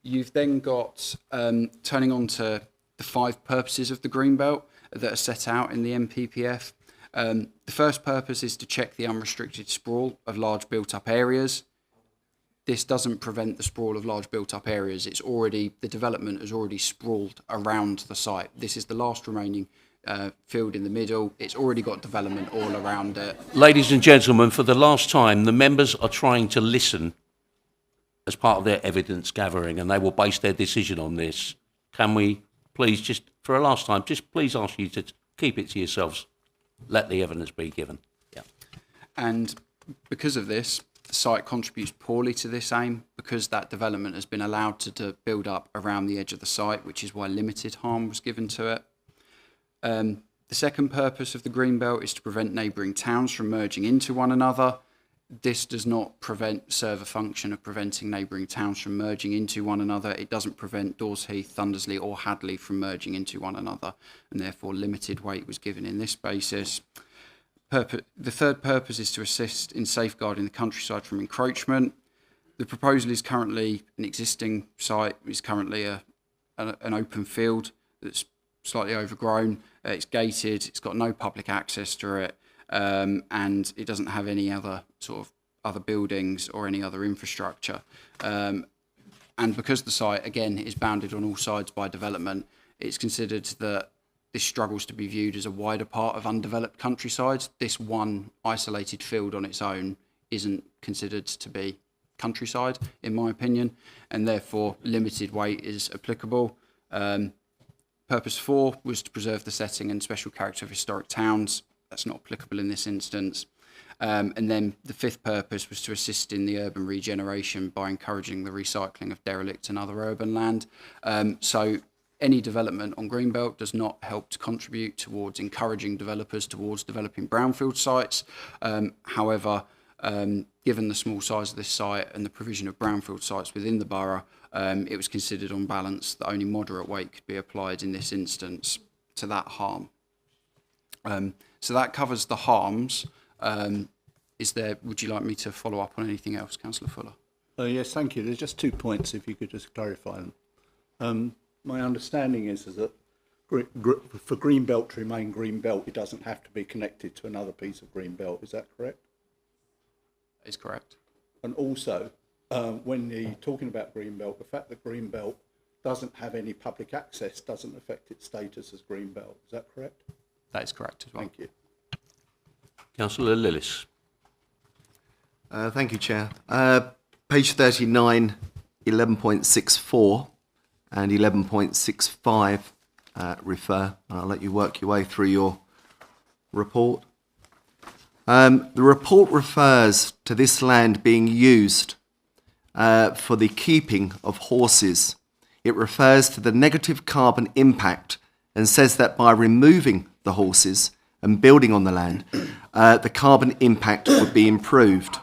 You've then got, turning on to the 5 purposes of the greenbelt that are set out in the MPPF. The first purpose is to check the unrestricted sprawl of large built-up areas. This doesn't prevent the sprawl of large built-up areas. The development has already sprawled around the site. This is the last remaining field in the middle. It's already got development all around it. Ladies and gentlemen, for the last time, the members are trying to listen as part of their evidence gathering, and they will base their decision on this. Can we please, just for a last time, just please ask you to keep it to yourselves. Let the evidence be given. Yeah. And because of this, the site contributes poorly to this aim because that development has been allowed to build up around the edge of the site, which is why limited harm was given to it. The second purpose of the greenbelt is to prevent neighbouring towns from merging into one another. This does not serve a function of preventing neighbouring towns from merging into one another. It doesn't prevent Dawes Heath, Thundersley or Hadley from merging into one another, and therefore limited weight was given in this basis. The third purpose is to assist in safeguarding the countryside from encroachment. The proposal is currently an existing site, is currently an open field that's slightly overgrown. It's gated, it's got no public access to it, and it doesn't have any other sort of other buildings or any other infrastructure. And because the site, again, is bounded on all sides by development, it's considered that this struggles to be viewed as a wider part of undeveloped countryside. This one isolated field on its own isn't considered to be countryside, in my opinion, and therefore limited weight is applicable. Purpose 4 was to preserve the setting and special character of historic towns. That's not applicable in this instance. And then the 5th purpose was to assist in the urban regeneration by encouraging the recycling of derelict and other urban land. So any development on Greenbelt does not help to contribute towards encouraging developers towards developing brownfield sites. However, given the small size of this site and the provision of brownfield sites within the borough, it was considered on balance that only moderate weight could be applied in this instance to that harm. So that covers the harms. Would you like me to follow up on anything else, Councillor Fuller? Yes, thank you. There's just 2 points, if you could just clarify them. My understanding is that for green belt to remain green belt, it doesn't have to be connected to another piece of green belt. Is that correct? That is correct. And also, when you're talking about green belt, the fact that green belt doesn't have any public access doesn't affect its status as green belt. Is that correct? That is correct as well. Thank you. Councillor Lillis. Thank you, Chair. Page 39, 11.64 and 11.65 refer. I'll let you work your way through your report. The report refers to this land being used for the keeping of horses. It refers to the negative carbon impact and says that by removing the horses and building on the land, the carbon impact would be improved.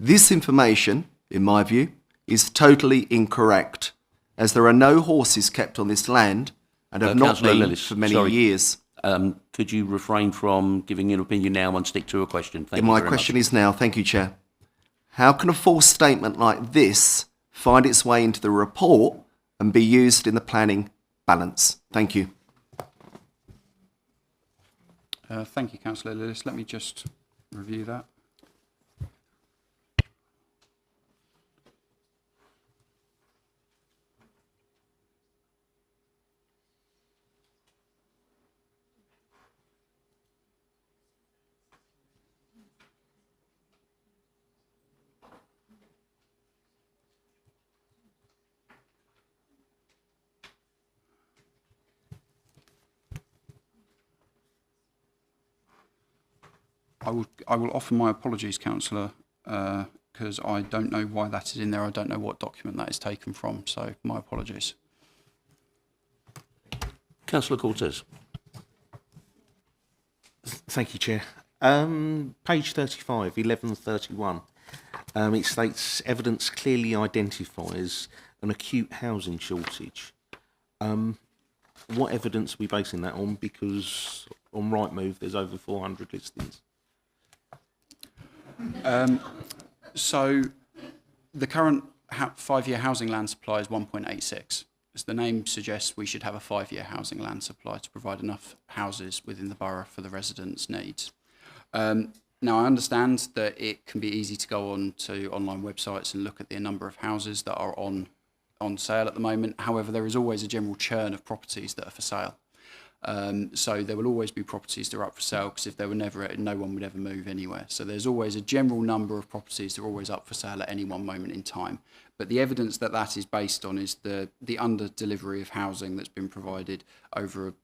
This information, in my view, is totally incorrect, as there are no horses kept on this land and have not Councillor been Lillis, for many sorry. years. Could you refrain from giving your opinion now and stick to a question? Thank you My very question much. is now, thank you, Chair. How can a false statement like this find its way into the report and be used in the planning balance? Thank you. Thank you, Councillor Lewis. Let me just review that. I will offer my apologies, Councillor, because I don't know why that is in there. I don't know what document that is taken from, so my apologies. Councillor Cortez. Thank you, Chair. Page 35, 1131. It states evidence clearly identifies an acute housing shortage. What evidence are we basing that on? Because on Rightmove, there's over 400 listings. So the current 5-year housing land supply is 1.86. As the name suggests, we should have a 5-year housing land supply to provide enough houses within the borough for the residents' needs. Now, I understand that it can be easy to go on to online websites and look at the number of houses that are on sale at the moment. However, there is always a general churn of properties that are for sale. So there will always be properties that are up for sale, because if there were never, no one would ever move anywhere. So there's always a general number of properties that are always up for sale at any one moment in time. But the evidence that that is based on is the under delivery of housing that's been provided over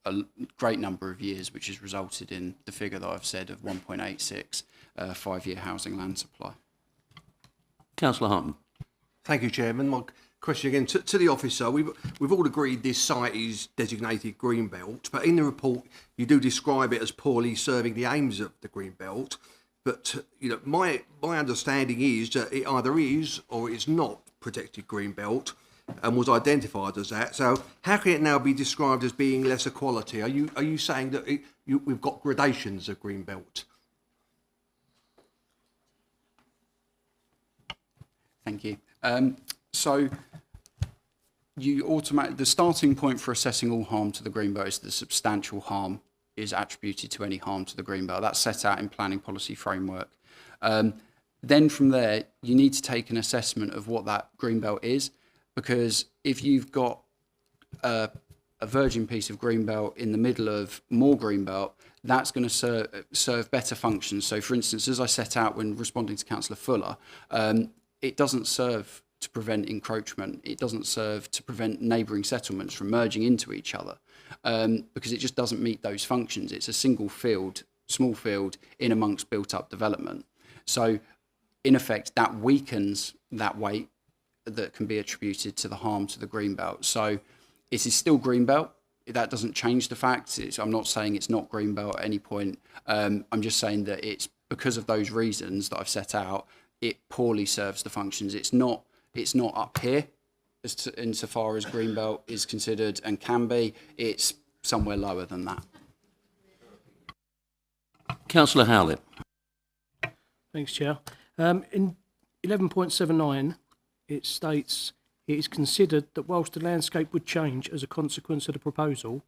a great number of years, which has resulted in the figure that I've said of 1.86 5-year housing land supply. Councillor Hartman. Thank you, Chairman. My question again to the officer. We've all agreed this site is designated green belt, but in the report you do describe it as poorly serving the aims of the green belt. But you know, my understanding is that it either is or it's not protected green belt, and was identified as that. So how can it now be described as being lesser quality? Are you saying that we've got gradations of green belt? Thank you. So the starting point for assessing all harm to the green belt is the substantial harm is attributed to any harm to the green belt. That's set out in planning policy framework. Then from there, you need to take an assessment of what that green belt is, because if you've got a virgin piece of green belt in the middle of more green belt, that's going to serve better functions. So, for instance, as I set out when responding to Councillor Fuller, it doesn't serve to prevent encroachment. It doesn't serve to prevent neighbouring settlements from merging into each other, because it just doesn't meet those functions. It's a single field, small field, in amongst built-up development. So, in effect, that weakens that weight that can be attributed to the harm to the green belt. So it is still green belt. That doesn't change the fact. I'm not saying it's not green belt at any point. I'm just saying that it's because of those reasons that I've set out, it poorly serves the functions. It's not up here insofar as green belt is considered and can be. It's somewhere lower than that. Councillor Howlett. Thanks, Chair. In 11.79, it states it is considered that whilst the landscape would change as a consequence of the proposal,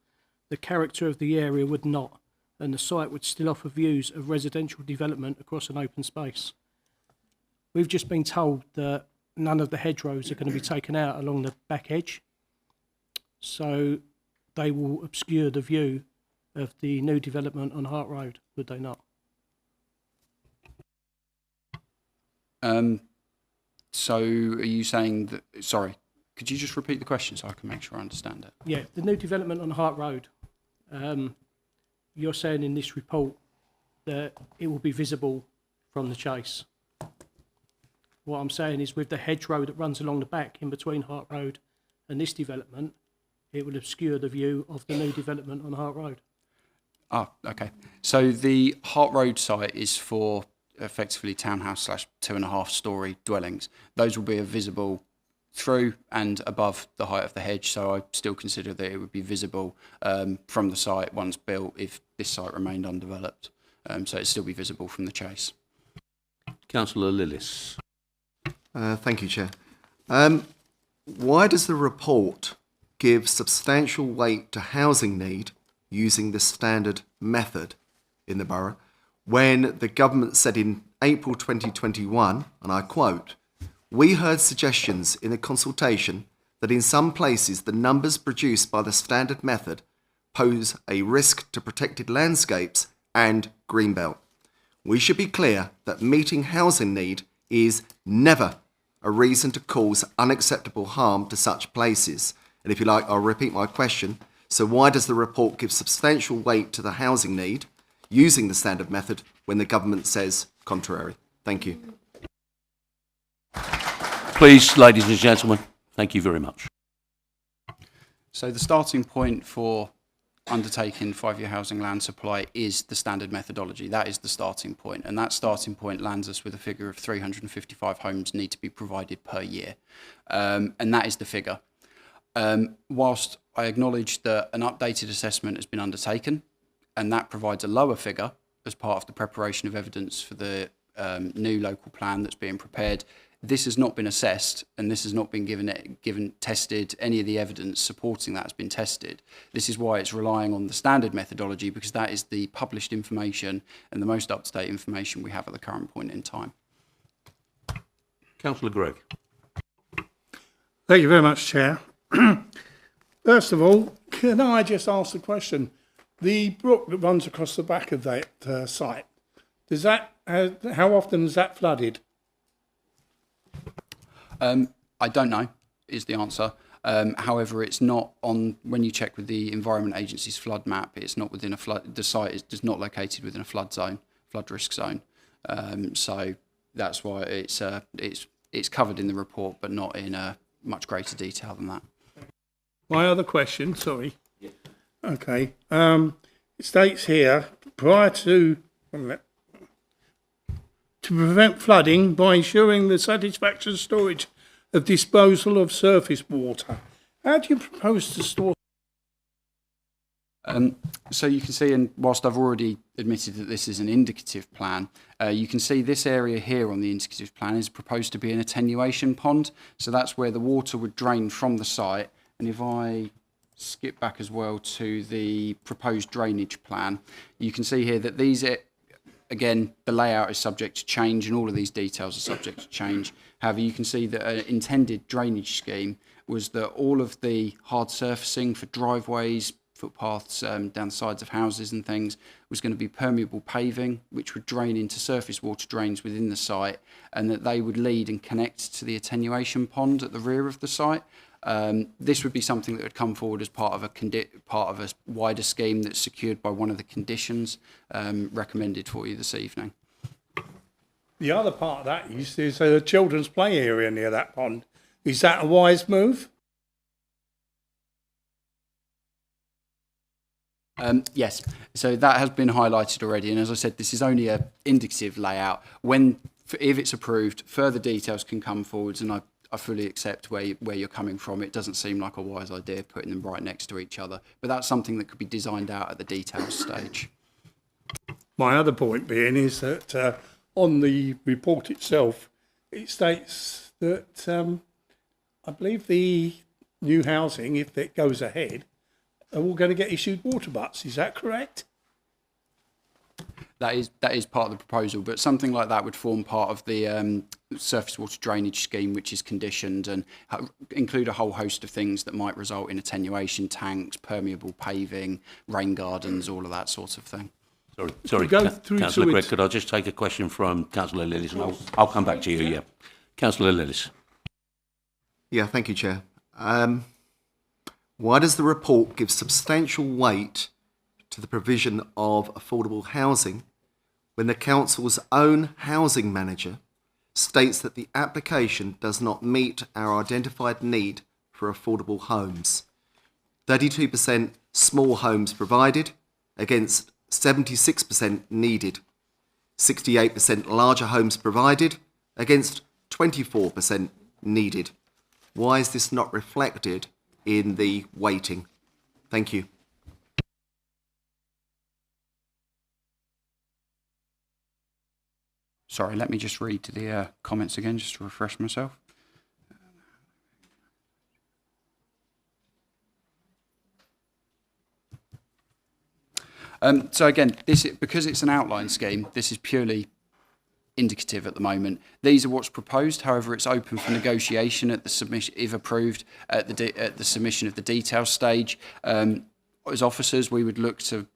the character of the area would not, and the site would still offer views of residential development across an open space. We've just been told that none of the hedgerows are going to be taken out along the back edge, so they will obscure the view of the new development on Hart Road, would they not? So are you saying that, sorry, could you just repeat the question so I can make sure I understand it? Yeah, the new development on Hart Road, you're saying in this report that it will be visible from the chase. What I'm saying is with the hedgerow that runs along the back in between Hart Road and this development, it will obscure the view of the new development on Hart Road. Ah, okay. So the Hart Road site is for effectively townhouse / 2.5 storey dwellings. Those will be visible through and above the height of the hedge, so I still consider that it would be visible from the site once built if this site remained undeveloped. So it'd still be visible from the chase. Councillor Lillis. Thank you, Chair. Why does the report give substantial weight to housing need using the standard method in the borough when the government said in April 2021, and I quote, "We heard suggestions in a consultation that in some places the numbers produced by the standard method pose a risk to protected landscapes and greenbelt. We should be clear that meeting housing need is never a reason to cause unacceptable harm to such places." And if you like, I'll repeat my question. So why does the report give substantial weight to the housing need using the standard method when the government says contrary? Thank you. Please, ladies and gentlemen, thank you very much. So the starting point for undertaking 5-year housing land supply is the standard methodology. That is the starting point. And that starting point lands us with a figure of 355 homes need to be provided per year. And that is the figure. Whilst I acknowledge that an updated assessment has been undertaken, and that provides a lower figure as part of the preparation of evidence for the new local plan that's being prepared, this has not been assessed, and this has not been tested. Any of the evidence supporting that has been tested. This is why it's relying on the standard methodology, because that is the published information and the most up-to-date information we have at the current point in time. Councillor Gregg. Thank you very much, Chair. First of all, can I just ask the question? The brook that runs across the back of that site, does that, how often is that flooded? I don't know, is the answer. However, it's not on, when you check with the Environment Agency's flood map, it's not within a flood, the site is not located within a flood zone, flood risk zone. So that's why it's covered in the report, but not in much greater detail than that. My other question, sorry. Yeah. Okay. It states here, prior to prevent flooding by ensuring the satisfactory storage of disposal of surface water. How do you propose to store? So you can see, and whilst I've already admitted that this is an indicative plan, you can see this area here on the indicative plan is proposed to be an attenuation pond. So that's where the water would drain from the site. And if I skip back as well to the proposed drainage plan, you can see here that these, again, the layout is subject to change and all of these details are subject to change. However, you can see that an intended drainage scheme was that all of the hard surfacing for driveways, footpaths down the sides of houses and things was going to be permeable paving, which would drain into surface water drains within the site, and that they would lead and connect to the attenuation pond at the rear of the site. This would be something that would come forward as part of a wider scheme that's secured by one of the conditions recommended for you this evening. The other part of that is there's a children's play area near that pond. Is that a wise move? Yes, so that has been highlighted already, and as I said, this is only an indicative layout. If it's approved, further details can come forwards, and I fully accept where you're coming from. It doesn't seem like a wise idea putting them right next to each other, but that's something that could be designed out at the details stage. My other point being is that on the report itself, it states that I believe the new housing, if it goes ahead, are all going to get issued water butts. Is that correct? That is part of the proposal, but something like that would form part of the surface water drainage scheme, which is conditioned and include a whole host of things that might result in attenuation tanks, permeable paving, rain gardens, all of that sort of thing. Sorry, Councillor Gregg, could I just take a question from Councillor Lillis, and I'll come back to you. Yeah, Councillor Lillis. Yeah, thank you, Chair. Why does the report give substantial weight to the provision of affordable housing when the council's own housing manager states that the application does not meet our identified need for affordable homes? 32% small homes provided against 76% needed. 68% larger homes provided against 24% needed. Why is this not reflected in the weighting? Thank you. Sorry, let me just read the comments again, just to refresh myself. So again, because it's an outline scheme, this is purely indicative at the moment. These are what's proposed. However, it's open for negotiation at the submission, if approved, at the submission of the detail stage. As officers, we would look to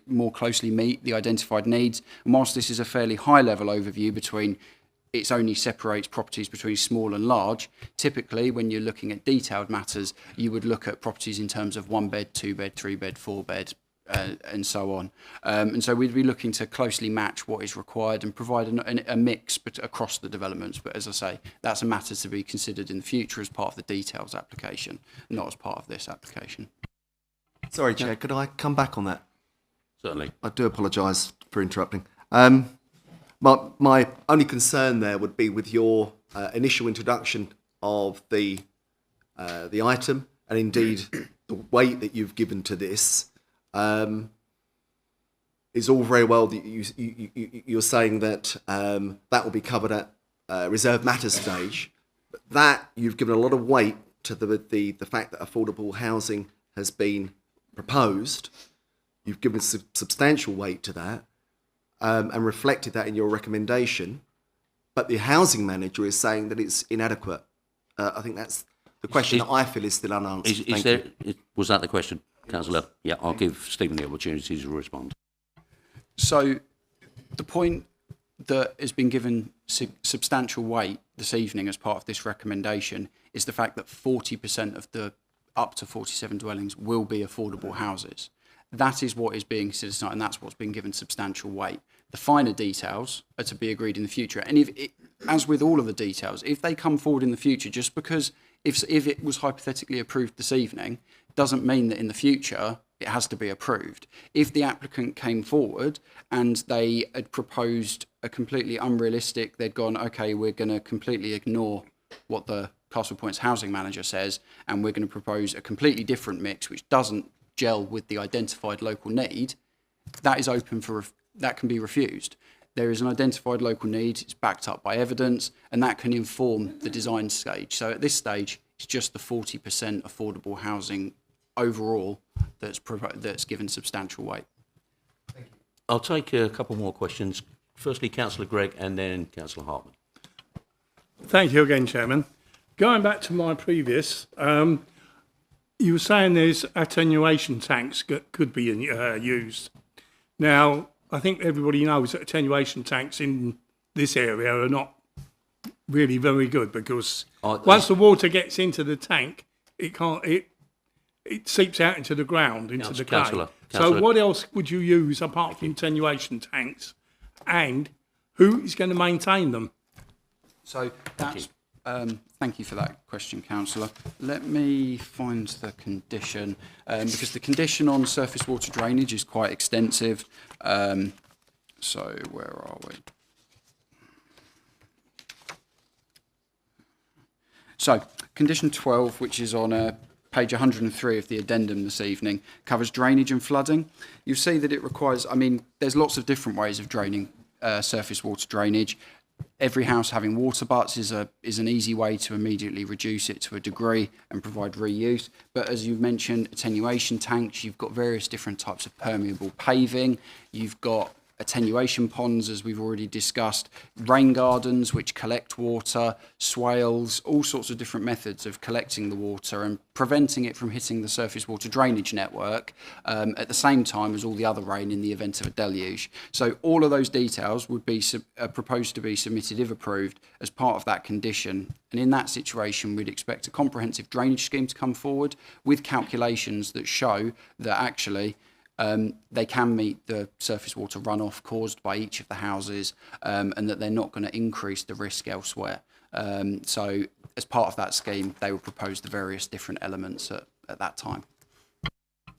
more closely meet the identified needs. And whilst this is a fairly high-level overview between, it only separates properties between small and large. Typically, when you're looking at detailed matters, you would look at properties in terms of 1 bed, 2 bed, 3 bed, 4 bed, and so on. And so we'd be looking to closely match what is required and provide a mix across the developments. But as I say, that's a matter to be considered in the future as part of the details application, not as part of this application. Sorry, Chair, could I come back on that? Certainly. I do apologise for interrupting. My only concern there would be with your initial introduction of the item, and indeed the weight that you've given to this. Is all very well that you're saying that that will be covered at reserved matters stage, but that you've given a lot of weight to the fact that affordable housing has been proposed. You've given substantial weight to that and reflected that in your recommendation, but the housing manager is saying that it's inadequate. I think that's the question that I feel is still unanswered. Was that the question, Councillor? Yeah, I'll give Stephen the opportunity to respond. So the point that has been given substantial weight this evening as part of this recommendation is the fact that 40% of the up to 47 dwellings will be affordable houses. That is what is being considered tonight, and that's what's been given substantial weight. The finer details are to be agreed in the future. And as with all of the details, if they come forward in the future, just because if it was hypothetically approved this evening, doesn't mean that in the future it has to be approved. If the applicant came forward and they had proposed a completely unrealistic, they'd gone, okay, we're going to completely ignore what the Castle Point's housing manager says, and we're going to propose a completely different mix which doesn't gel with the identified local need, that is open for, that can be refused. There is an identified local need, it's backed up by evidence, and that can inform the design stage. So at this stage, it's just the 40% affordable housing overall that's given substantial weight. Thank you. I'll take a couple more questions. Firstly, Councillor Gregg and then Councillor Hartman. Thank you again, Chairman. Going back to my previous, you were saying there's attenuation tanks that could be used. Now, I think everybody knows that attenuation tanks in this area are not really very good because once the water gets into the tank, it seeps out into the ground, into the clay. So what else would you use apart from attenuation tanks, and who is going to maintain them? So that's thank you for that question, Councillor. Let me find the condition, because the condition on surface water drainage is quite extensive. So where are we? So condition 12, which is on page 103 of the addendum this evening, covers drainage and flooding. You see that it requires, I mean, there's lots of different ways of draining surface water drainage. every house having water butts is an easy way to immediately reduce it to a degree and provide reuse. But as you've mentioned, attenuation tanks, you've got various different types of permeable paving, you've got attenuation ponds, as we've already discussed, rain gardens which collect water, swales, all sorts of different methods of collecting the water and preventing it from hitting the surface water drainage network at the same time as all the other rain in the event of a deluge. So all of those details would be proposed to be submitted, if approved, as part of that condition. And in that situation, we'd expect a comprehensive drainage scheme to come forward with calculations that show that actually they can meet the surface water runoff caused by each of the houses, and that they're not going to increase the risk elsewhere. So as part of that scheme, they will propose the various different elements at that time.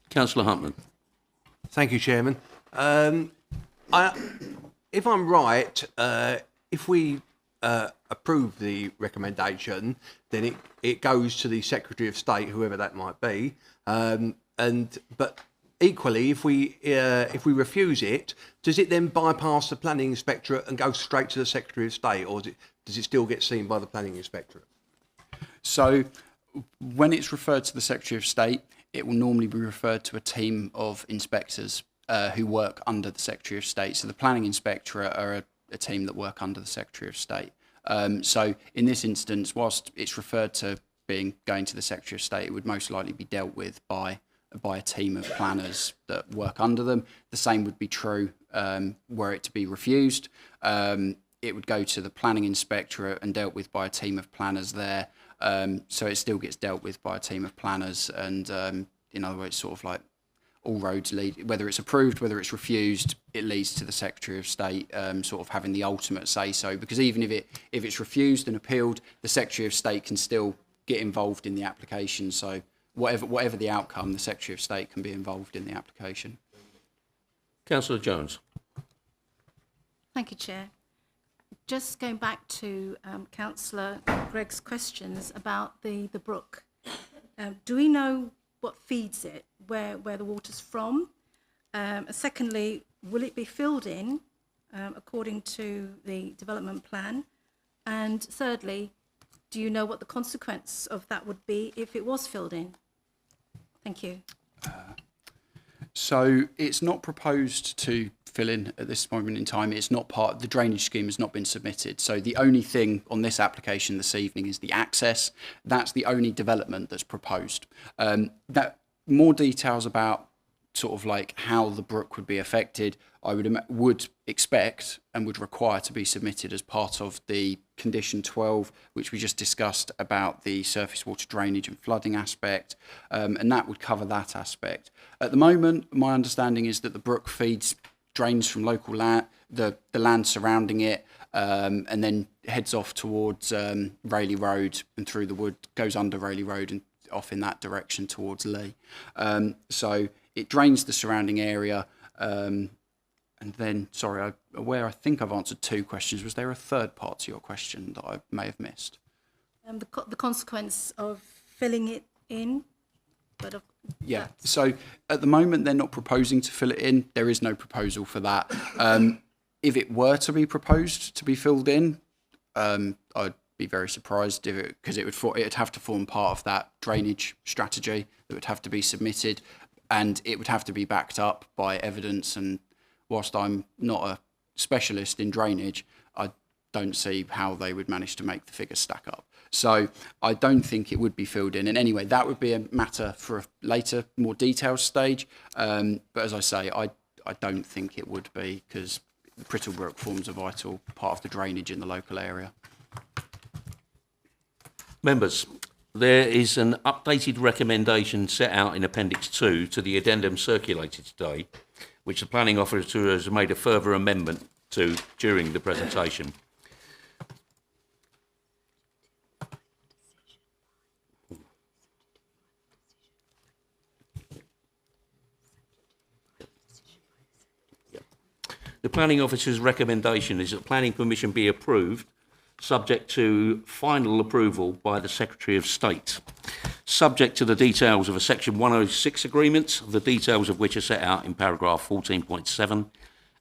Councillor Huntman. Thank you, Chairman. If I'm right, if we approve the recommendation, then it goes to the Secretary of State, whoever that might be, but equally, if we refuse it, does it then bypass the planning inspectorate and go straight to the Secretary of State, or does it still get seen by the planning inspectorate? So when it's referred to the Secretary of State, it will normally be referred to a team of inspectors who work under the Secretary of State. So the planning inspectorate are a team that work under the Secretary of State. So in this instance, whilst it's referred to going to the Secretary of State, it would most likely be dealt with by a team of planners that work under them. The same would be true were it to be refused. It would go to the planning inspectorate and dealt with by a team of planners there. So it still gets dealt with by a team of planners, and in other words, sort of like all roads lead, whether it's approved, whether it's refused, it leads to the Secretary of State sort of having the ultimate say-so, because even if it's refused and appealed, the Secretary of State can still get involved in the application. So whatever the outcome, the Secretary of State can be involved in the application. Councillor Jones. Thank you, Chair. Just going back to Councillor Gregg's questions about the brook. Do we know what feeds it, where the water's from? Secondly, will it be filled in according to the development plan? And thirdly, do you know what the consequence of that would be if it was filled in? Thank you. So it's not proposed to fill in at this moment in time. It's not part, the drainage scheme has not been submitted. So the only thing on this application this evening is the access. That's the only development that's proposed. That more details about sort of like how the brook would be affected, I would expect and would require to be submitted as part of the condition 12, which we just discussed about the surface water drainage and flooding aspect, and that would cover that aspect. At the moment, my understanding is that the brook drains from local land, the land surrounding it, and then heads off towards Rayleigh Road and through the wood, goes under Rayleigh Road and off in that direction towards Lee. So it drains the surrounding area. And then, sorry, I think I've answered two questions. Was there a third part to your question that I may have missed? The consequence of filling it in, but yeah. So at the moment, they're not proposing to fill it in. There is no proposal for that. If it were to be proposed to be filled in, I'd be very surprised because it'd have to form part of that drainage strategy that would have to be submitted, and it would have to be backed up by evidence. And whilst I'm not a specialist in drainage, I don't see how they would manage to make the figures stack up. So I don't think it would be filled in. And anyway, that would be a matter for a later, more detailed stage. But as I say, I don't think it would be, because the Prittle Brook forms a vital part of the drainage in the local area. Members, there is an updated recommendation set out in Appendix 2 to the addendum circulated today, which the planning officer has made a further amendment to during the presentation. The planning officer's recommendation is that planning permission be approved, subject to final approval by the Secretary of State, subject to the details of a Section 106 agreement, the details of which are set out in paragraph 14.7,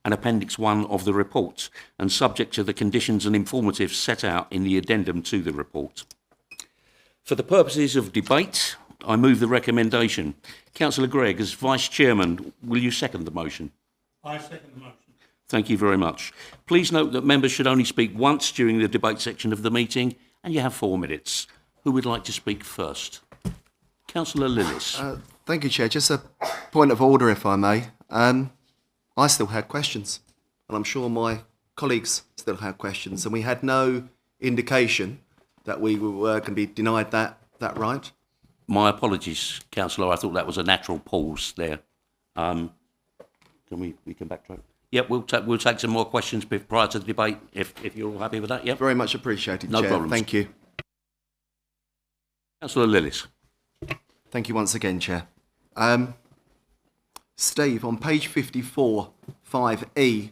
and Appendix 1 of the report, and subject to the conditions and informatives set out in the addendum to the report. For the purposes of debate, I move the recommendation. Councillor Gregg, as Vice Chairman, will you second the motion? I second the motion. Thank you very much. Please note that members should only speak once during the debate section of the meeting, and you have 4 minutes. Who would like to speak first? Councillor Lillis. Thank you, Chair. Just a point of order, if I may. I still had questions, and I'm sure my colleagues still had questions, and we had no indication that we were going to be denied that right. My apologies, Councillor. I thought that was a natural pause there. Can we can backtrack? Yep, we'll take some more questions prior to the debate if you're all happy with that. Yep. Very much appreciated, No Chair. problems. Thank you. Councillor Lillis. Thank you once again, Chair. Steve, on page 54, 5E,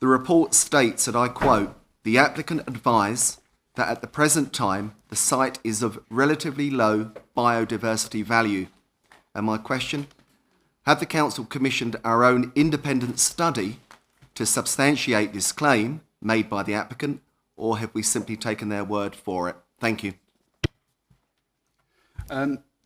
the report states, and I quote, "The applicant advised that at the present time, the site is of relatively low biodiversity value." And my question, have the Council commissioned our own independent study to substantiate this claim made by the applicant, or have we simply taken their word for it? Thank you.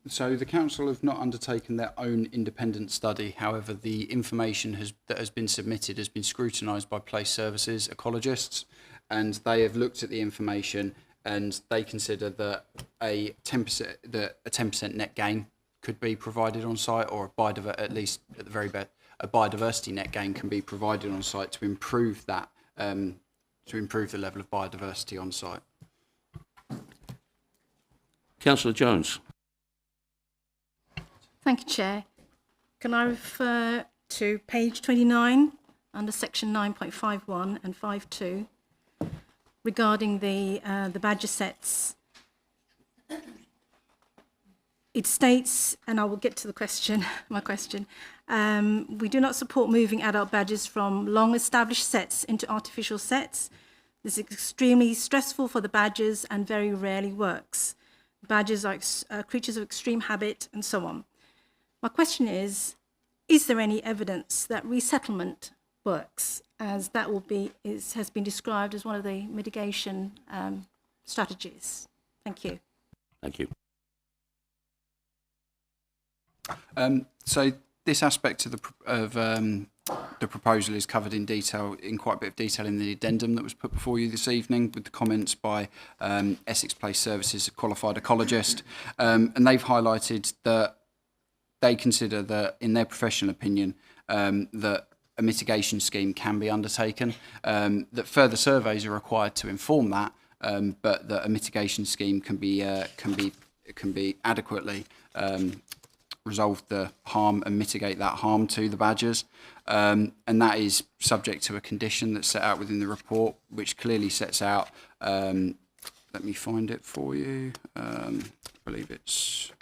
So the council have not undertaken their own independent study. However, the information that has been submitted has been scrutinised by Place Services ecologists, and they have looked at the information and they consider that a 10% net gain could be provided on site, or at least at the very best, a biodiversity net gain can be provided on site to improve that, to improve the level of biodiversity on site. Councillor Jones. Thank you, Chair. Can I refer to page 29 under section 9.51 and 5.2 regarding the badger sets? It states, and I will get to the question, my question, we do not support moving adult badgers from long-established sets into artificial sets. This is extremely stressful for the badgers and very rarely works. Badgers are creatures of extreme habit and so on. My question is there any evidence that resettlement works, as that has been described as one of the mitigation strategies? Thank you. Thank you. So this aspect of the proposal is covered in detail, in quite a bit of detail, in the addendum that was put before you this evening, with the comments by Essex Place Services, a qualified ecologist, and they've highlighted that they consider that, in their professional opinion, that a mitigation scheme can be undertaken, that further surveys are required to inform that, but that a mitigation scheme can be adequately resolve the harm and mitigate that harm to the badgers, and that is subject to a condition that's set out within the report, which clearly sets out. Let me find it for you. I believe it's.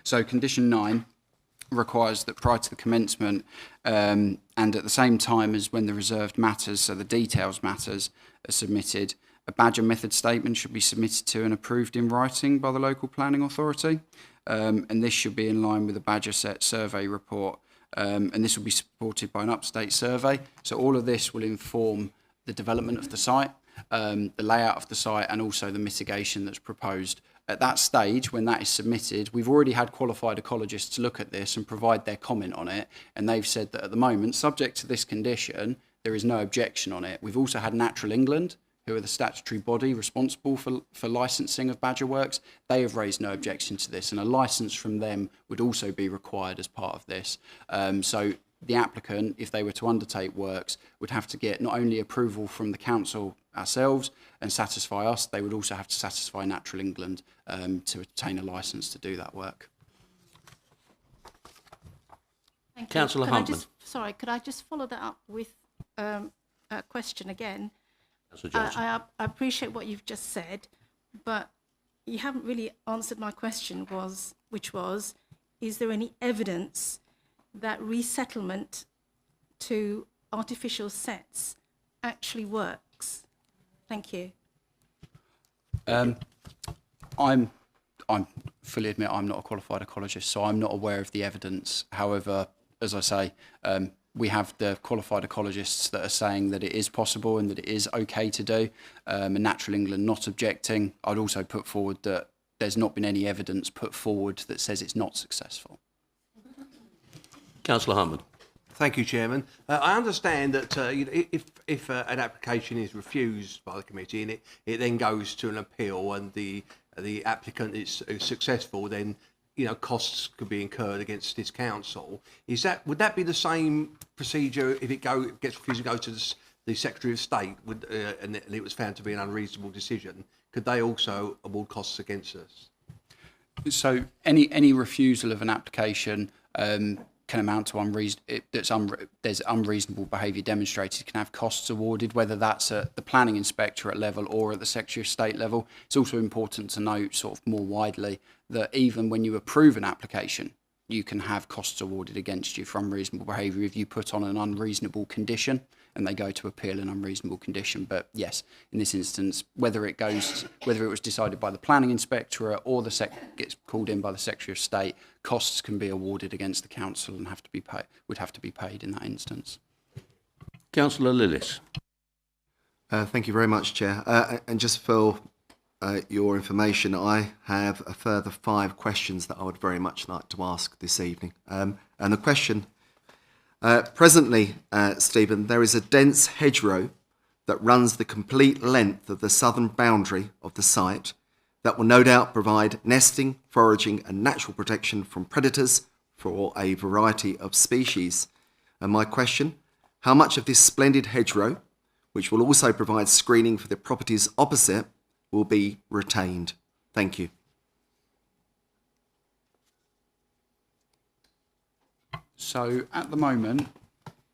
So condition 9 requires that prior to the commencement and at the same time as when the reserved matters, so the details matters, are submitted, a badger method statement should be submitted to and approved in writing by the local planning authority, and this should be in line with the badger set survey report, and this will be supported by an up-to-date survey. So all of this will inform the development of the site, the layout of the site, and also the mitigation that's proposed. At that stage, when that is submitted, we've already had qualified ecologists look at this and provide their comment on it, and they've said that at the moment, subject to this condition, there is no objection on it. We've also had Natural England, who are the statutory body responsible for licensing of badger works. They have raised no objection to this, and a licence from them would also be required as part of this. So the applicant, if they were to undertake works, would have to get not only approval from the council ourselves and satisfy us, they would also have to satisfy Natural England to obtain a licence to do that work. Thank you. Councillor Huntman. Could I just follow that up with a question again? I appreciate what you've just said, but you haven't really answered my question, which was, is there any evidence that resettlement to artificial sets actually works? Thank you. I'm fully admit I'm not a qualified ecologist, so I'm not aware of the evidence. However, as I say, we have the qualified ecologists that are saying that it is possible and that it is okay to do, and Natural England not objecting. I'd also put forward that there's not been any evidence put forward that says it's not successful. Councillor Harman. Thank you, Chairman. I understand that if an application is refused by the committee and it then goes to an appeal and the applicant is successful, then costs could be incurred against this council. Would that be the same procedure if it gets refused and goes to the Secretary of State and it was found to be an unreasonable decision? Could they also award costs against us? So any refusal of an application can amount to there's unreasonable behaviour demonstrated, can have costs awarded, whether that's at the planning inspectorate level or at the Secretary of State level. It's also important to note, sort of more widely, that even when you approve an application, you can have costs awarded against you for unreasonable behaviour if you put on an unreasonable condition and they go to appeal an unreasonable condition. But yes, in this instance, whether it was decided by the planning inspectorate or gets called in by the Secretary of State, costs can be awarded against the council and would have to be paid in that instance. Councillor Lillis. Thank you very much, Chair. And just for your information, I have a further 5 questions that I would very much like to ask this evening. And the question, presently, Stephen, there is a dense hedgerow that runs the complete length of the southern boundary of the site that will no doubt provide nesting, foraging and natural protection from predators for a variety of species. And my question, how much of this splendid hedgerow, which will also provide screening for the properties opposite, will be retained? Thank you. So at the moment,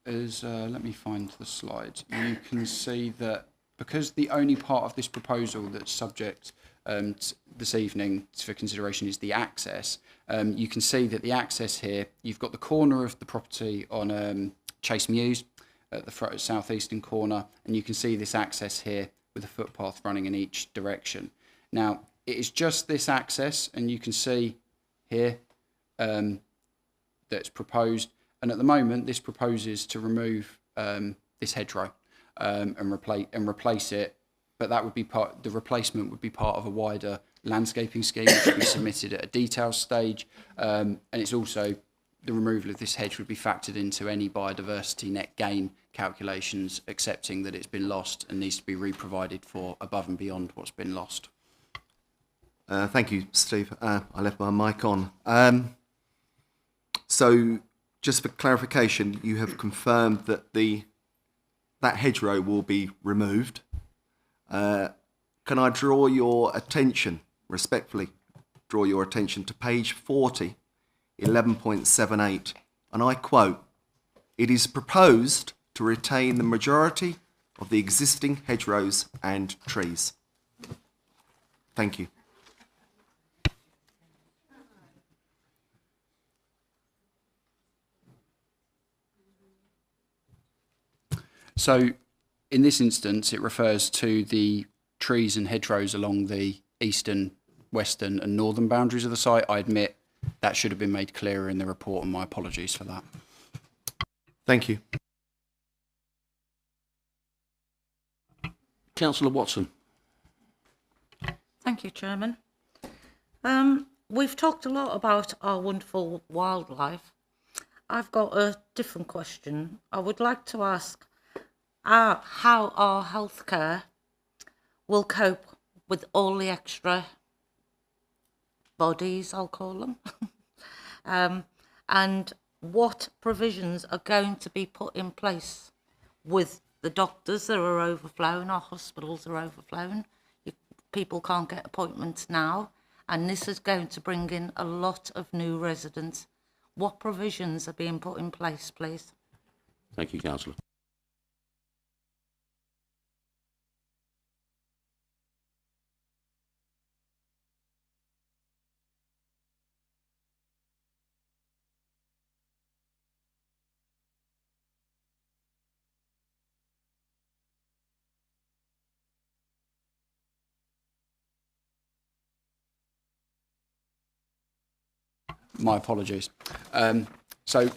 let me find the slide. You can see that because the only part of this proposal that's subject this evening for consideration is the access, you can see that the access here, you've got the corner of the property on Chase Mews at the southeastern corner, and you can see this access here with a footpath running in each direction. Now, it is just this access, and you can see here that's proposed, and at the moment this proposes to remove this hedgerow and replace it, but that would be the replacement would be part of a wider landscaping scheme which would be submitted at a detail stage, and it's also the removal of this hedge would be factored into any biodiversity net gain calculations, accepting that it's been lost and needs to be re-provided for above and beyond what's been lost. Thank you, Steve. I left my mic on. So, just for clarification, you have confirmed that that hedgerow will be removed. Can I draw your attention, respectfully, to page 40, 11.78, and I quote, "It is proposed to retain the majority of the existing hedgerows and trees." Thank you. So in this instance, it refers to the trees and hedgerows along the eastern, western and northern boundaries of the site. I admit that should have been made clearer in the report, and my apologies for that. Thank you. Councillor Watson. Thank you, Chairman. We've talked a lot about our wonderful wildlife. I've got a different question. I would like to ask how our healthcare will cope with all the extra bodies, I'll call them, and what provisions are going to be put in place with the doctors that are overflowing, our hospitals are overflowing, people can't get appointments now, and this is going to bring in a lot of new residents. What provisions are being put in place, please? Thank you, Councillor. My apologies. So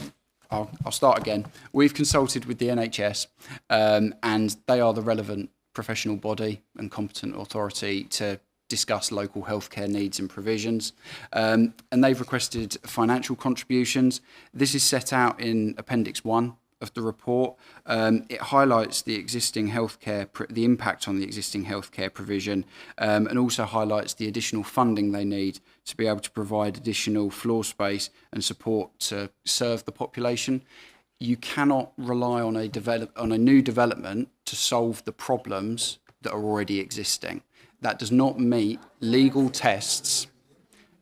I'll start again. We've consulted with the NHS and they are the relevant professional body and competent authority to discuss local healthcare needs and provisions. And they've requested financial contributions. This is set out in Appendix 1 of the report. It highlights the existing healthcare, the impact on the existing healthcare provision, and also highlights the additional funding they need to be able to provide additional floor space and support to serve the population. You cannot rely on a new development to solve the problems that are already existing. That does not meet legal tests.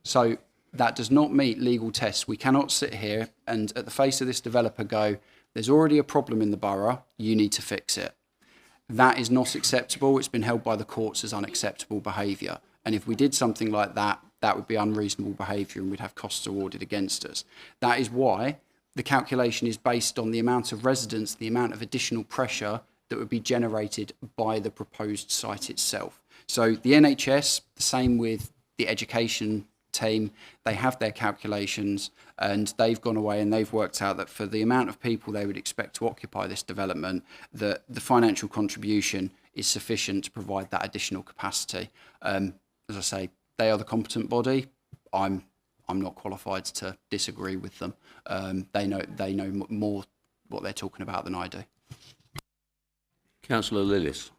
So that does not meet legal tests. We cannot sit here and at the face of this developer go, there's already a problem in the borough, you need to fix it. That is not acceptable. It's been held by the courts as unacceptable behaviour. And if we did something like that, that would be unreasonable behaviour and we'd have costs awarded against us. That is why the calculation is based on the amount of residents, the amount of additional pressure that would be generated by the proposed site itself. So the NHS, the same with the education team, they have their calculations and they've gone away and they've worked out that for the amount of people they would expect to occupy this development, that the financial contribution is sufficient to provide that additional capacity. As I say, they are the competent body. I'm not qualified to disagree with them. They know more what they're talking about than I do. Councillor Lillis.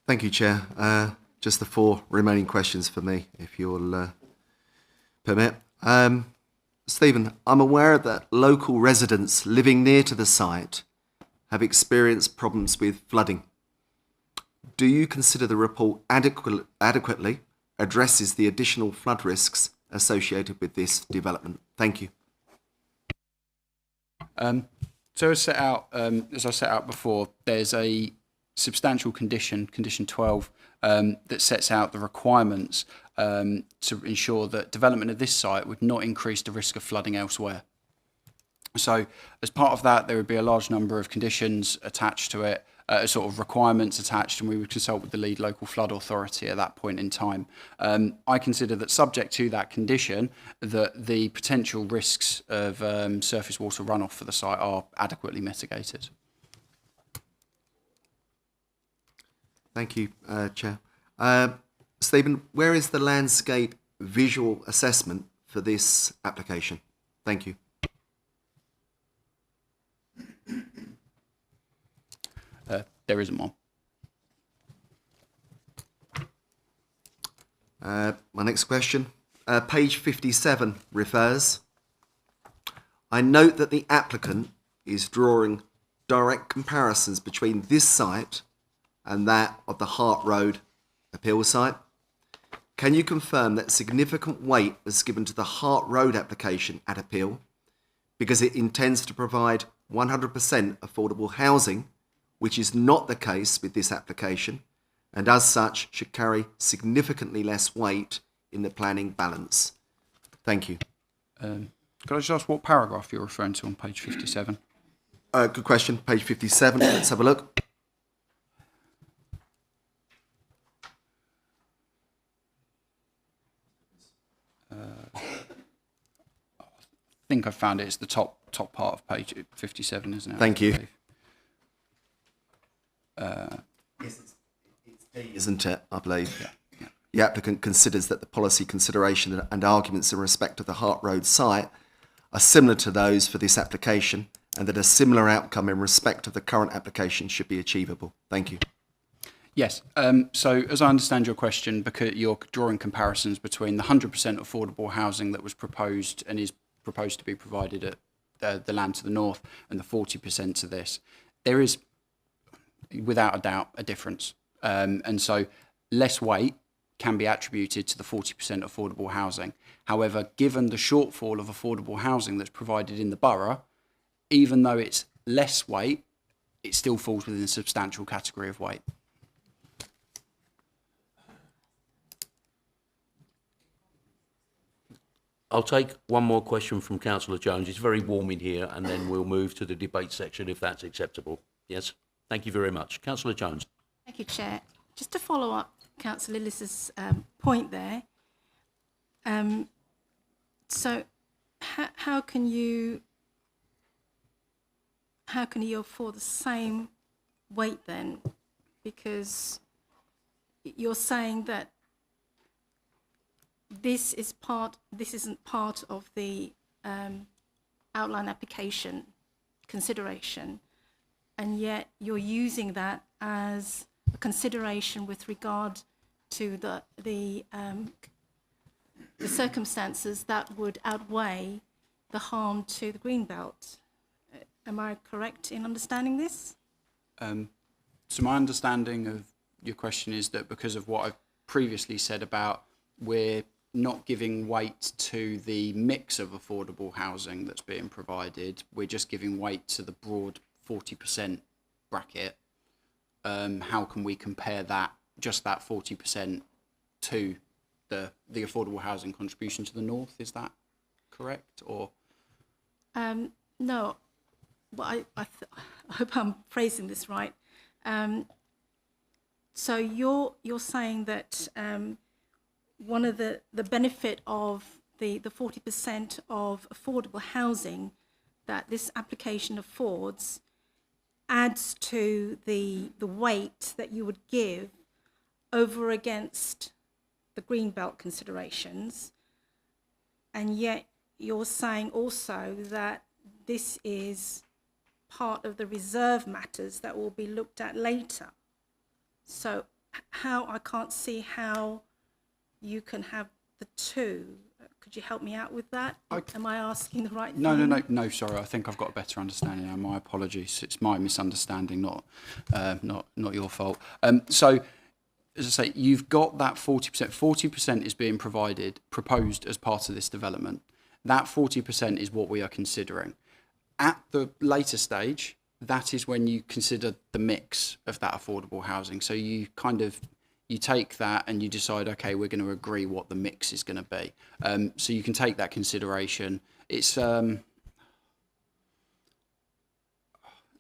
Thank you, Chair. Just the 4 remaining questions for me, if you'll permit. Stephen, I'm aware that local residents living near to the site have experienced problems with flooding. Do you consider the report adequately addresses the additional flood risks associated with this development? Thank you. So as I set out before, there's a substantial condition 12, that sets out the requirements to ensure that development of this site would not increase the risk of flooding elsewhere. So as part of that, there would be a large number of conditions attached to it, sort of requirements attached, and we would consult with the lead local flood authority at that point in time. I consider that subject to that condition, that the potential risks of surface water runoff for the site are adequately mitigated. Thank you, Chair. Stephen, where is the landscape visual assessment for this application? Thank you. There isn't one. My next question, page 57 refers. I note that the applicant is drawing direct comparisons between this site and that of the Hart Road appeal site. Can you confirm that significant weight was given to the Hart Road application at appeal because it intends to provide 100% affordable housing, which is not the case with this application, and as such should carry significantly less weight in the planning balance? Thank you. Could I just ask what paragraph you're referring to on page 57? Good question. Page 57. Let's have a look. I think I found it. It's the top part of page 57, isn't it? Thank you. Yes, it's D, isn't it? I believe. Yeah. The applicant considers that the policy consideration and arguments in respect of the Hart Road site are similar to those for this application, and that a similar outcome in respect of the current application should be achievable. Thank you. Yes. So as I understand your question, because you're drawing comparisons between the 100% affordable housing that was proposed and is proposed to be provided at the land to the north and the 40% to this, there is without a doubt a difference. And so less weight can be attributed to the 40% affordable housing. However, given the shortfall of affordable housing that's provided in the borough, even though it's less weight, it still falls within a substantial category of weight. I'll take one more question from Councillor Jones. It's very warm in here, and then we'll move to the debate section if that's acceptable. Yes? Thank you very much. Councillor Jones. Thank you, Chair. Just to follow up Councillor Lillis's point there, So how can you afford the same weight then? Because you're saying that this isn't part of the outline application consideration, and yet you're using that as a consideration with regard to the circumstances that would outweigh the harm to the greenbelt. Am I correct in understanding this? So my understanding of your question is that because of what I've previously said about we're not giving weight to the mix of affordable housing that's being provided, we're just giving weight to the broad 40% bracket. How can we compare that, just that 40%, to the affordable housing contribution to the north? Is that correct, or? No. Well, I hope I'm phrasing this right. So you're saying that one of the benefit of the 40% of affordable housing that this application affords adds to the weight that you would give over against the greenbelt considerations, and yet you're saying also that this is part of the reserve matters that will be looked at later. So I can't see how you can have the two. Could you help me out with that? Am I asking the right thing? No, sorry, I think I've got a better understanding now. My apologies. It's my misunderstanding, not your fault. So, as I say, you've got that 40%. 40% is being proposed as part of this development. That 40% is what we are considering. At the later stage, that is when you consider the mix of that affordable housing. So you take that and you decide, okay, we're going to agree what the mix is going to be. So you can take that consideration. It's sorry,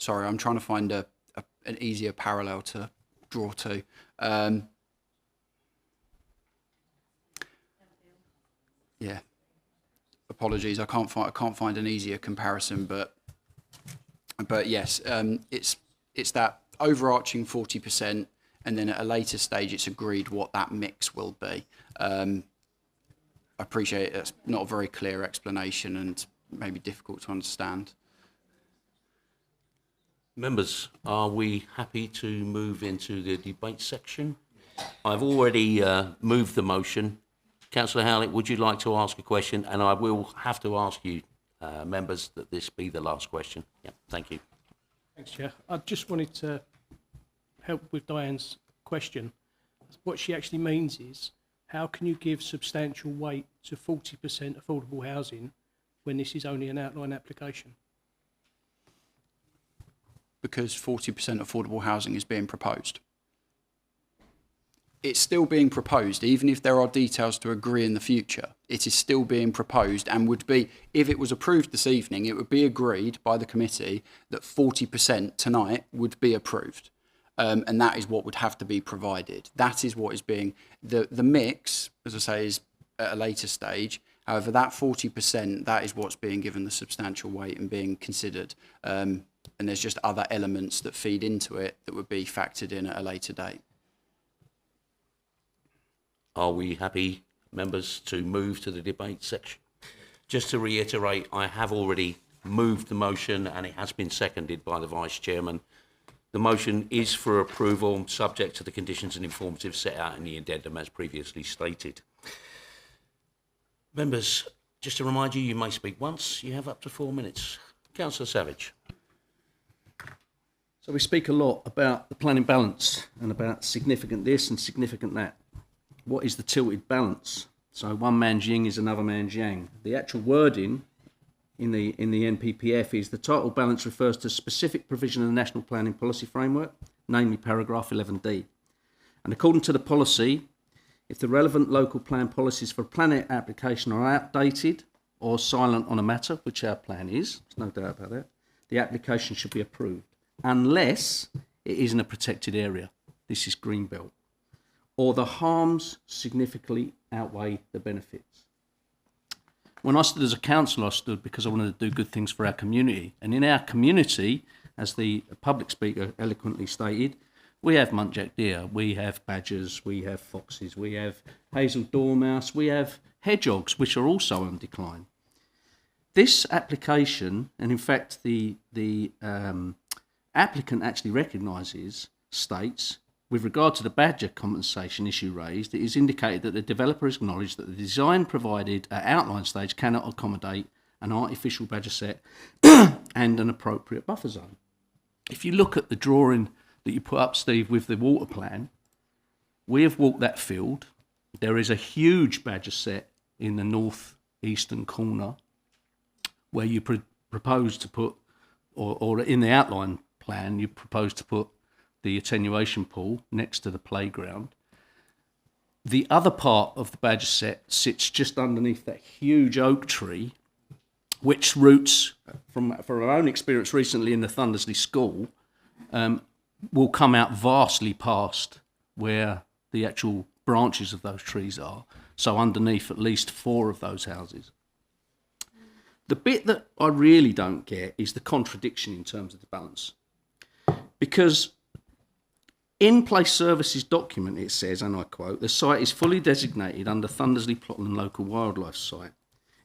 I'm trying to find an easier parallel to draw to. Yeah. Apologies, I can't find an easier comparison, but yes, it's that overarching 40%, and then at a later stage, it's agreed what that mix will be. I appreciate it's not a very clear explanation and maybe difficult to understand. Members, are we happy to move into the debate section? I've already moved the motion. Councillor Howlett, would you like to ask a question? And I will have to ask you, members, that this be the last question. Yeah, thank you. Thanks, Chair. I just wanted to help with Diane's question. What she actually means is, how can you give substantial weight to 40% affordable housing when this is only an outline application? Because 40% affordable housing is being proposed. It's still being proposed, even if there are details to agree in the future. It is still being proposed and would be, if it was approved this evening, it would be agreed by the committee that 40% tonight would be approved. And that is what would have to be provided. That is what is being, the mix, as I say, is at a later stage. However, that 40%, that is what's being given the substantial weight and being considered. And there's just other elements that feed into it that would be factored in at a later date. Are we happy, members, to move to the debate section? Just to reiterate, I have already moved the motion and it has been seconded by the Vice Chairman. The motion is for approval, subject to the conditions and informatives set out in the addendum as previously stated. Members, just to remind you, you may speak once. You have up to 4 minutes. Councillor Savage. So we speak a lot about the planning balance and about significant this and significant that. What is the tilted balance? So one man's yin is another man's yang. The actual wording in the NPPF is the title balance refers to specific provision of the National Planning Policy Framework, namely paragraph 11D. And according to the policy, if the relevant local plan policies for a planning application are outdated or silent on a matter, which our plan is, there's no doubt about that, the application should be approved, unless it is in a protected area. This is Greenbelt. Or the harms significantly outweigh the benefits. When I stood as a councillor, I stood because I wanted to do good things for our community. And in our community, as the public speaker eloquently stated, we have muntjac deer, we have badgers, we have foxes, we have hazel dormouse, we have hedgehogs, which are also on decline. This application, and in fact the applicant actually recognises, states, with regard to the badger compensation issue raised, it is indicated that the developer has acknowledged that the design provided at outline stage cannot accommodate an artificial badger set and an appropriate buffer zone. If you look at the drawing that you put up, Steve, with the water plan, we have walked that field. There is a huge badger set in the north-eastern corner where you propose to put, or in the outline plan, you propose to put the attenuation pool next to the playground. The other part of the badger set sits just underneath that huge oak tree, which roots, from our own experience recently in the Thundersley School, will come out vastly past where the actual branches of those trees are, so underneath at least 4 of those houses. The bit that I really don't get is the contradiction in terms of the balance. Because in Place Services document it says, and I quote, the site is fully designated under Thundersley Plotland Local Wildlife Site.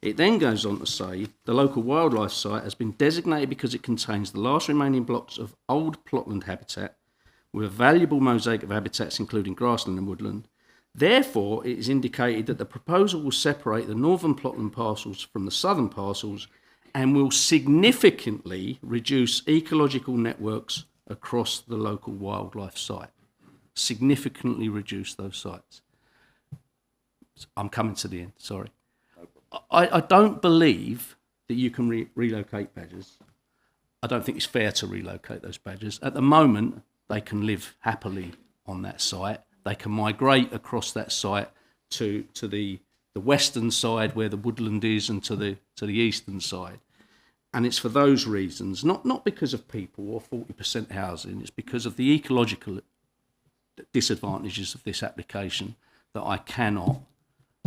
It then goes on to say the local wildlife site has been designated because it contains the last remaining blocks of old plotland habitat with a valuable mosaic of habitats including grassland and woodland. Therefore, it is indicated that the proposal will separate the northern plotland parcels from the southern parcels and will significantly reduce ecological networks across the local wildlife site. Significantly reduce those sites. I'm coming to the end, sorry. I don't believe that you can relocate badgers. I don't think it's fair to relocate those badgers. At the moment, they can live happily on that site. They can migrate across that site to the western side where the woodland is and to the eastern side. And it's for those reasons, not because of people or 40% housing, it's because of the ecological disadvantages of this application that I cannot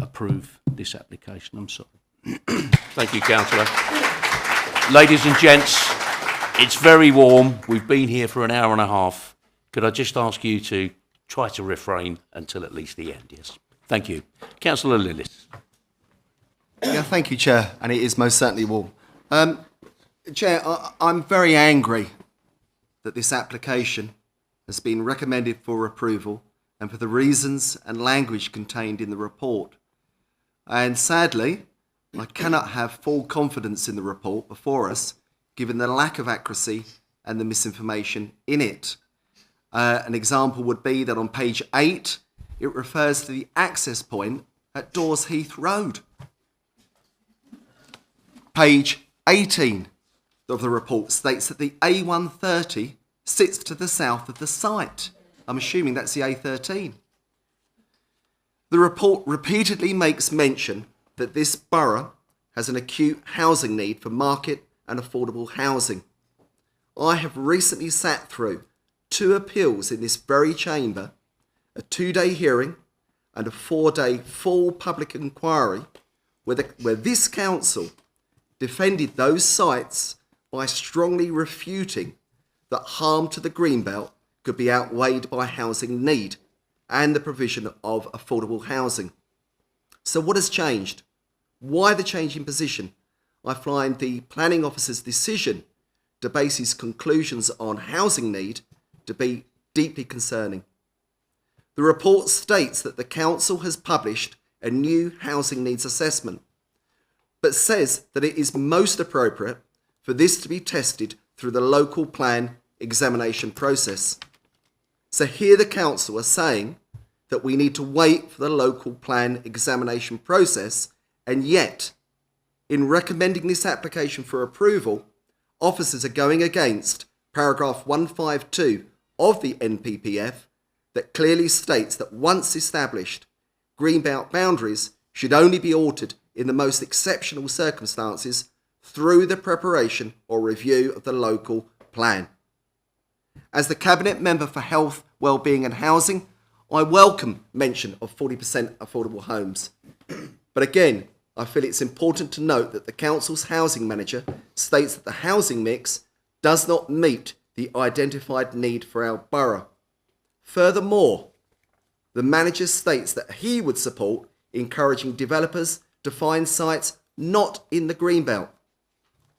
approve this application. I'm sorry. Thank you, Councillor. Ladies and gents, it's very warm. We've been here for an hour and a half. Could I just ask you to try to refrain until at least the end, yes? Thank you. Councillor Lillis. Yeah, thank you, Chair, and it is most certainly warm. Chair, I'm very angry that this application has been recommended for approval and for the reasons and language contained in the report. And sadly, I cannot have full confidence in the report before us, given the lack of accuracy and the misinformation in it. An example would be that on page 8, it refers to the access point at Dawes Heath Road. Page 18 of the report states that the A130 sits to the south of the site. I'm assuming that's the A13. The report repeatedly makes mention that this borough has an acute housing need for market and affordable housing. I have recently sat through 2 appeals in this very chamber, a 2-day hearing and a 4-day full public inquiry where this council defended those sites by strongly refuting that harm to the Greenbelt could be outweighed by housing need and the provision of affordable housing. So what has changed? Why the change in position? I find the planning officer's decision to base his conclusions on housing need to be deeply concerning. The report states that the council has published a new housing needs assessment, but says that it is most appropriate for this to be tested through the local plan examination process. So here the council are saying that we need to wait for the local plan examination process, and yet, in recommending this application for approval, officers are going against paragraph 152 of the NPPF that clearly states that once established, Greenbelt boundaries should only be altered in the most exceptional circumstances through the preparation or review of the local plan. As the Cabinet Member for Health, Wellbeing and Housing, I welcome mention of 40% affordable homes. But again, I feel it's important to note that the council's housing manager states that the housing mix does not meet the identified need for our borough. Furthermore, the manager states that he would support encouraging developers to find sites not in the greenbelt.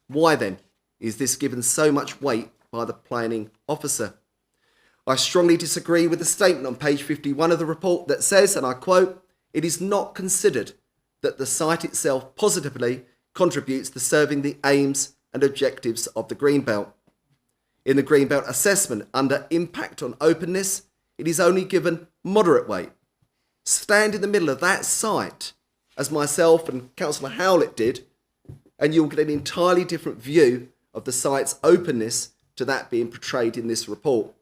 Why then is this given so much weight by the planning officer? I strongly disagree with the statement on page 51 of the report that says, and I quote, "It is not considered that the site itself positively contributes to serving the aims and objectives of the greenbelt. In the greenbelt assessment under impact on openness, it is only given moderate weight. Stand in the middle of that site, as myself and Councillor Howlett did, and you'll get an entirely different view of the site's openness to that being portrayed in this report.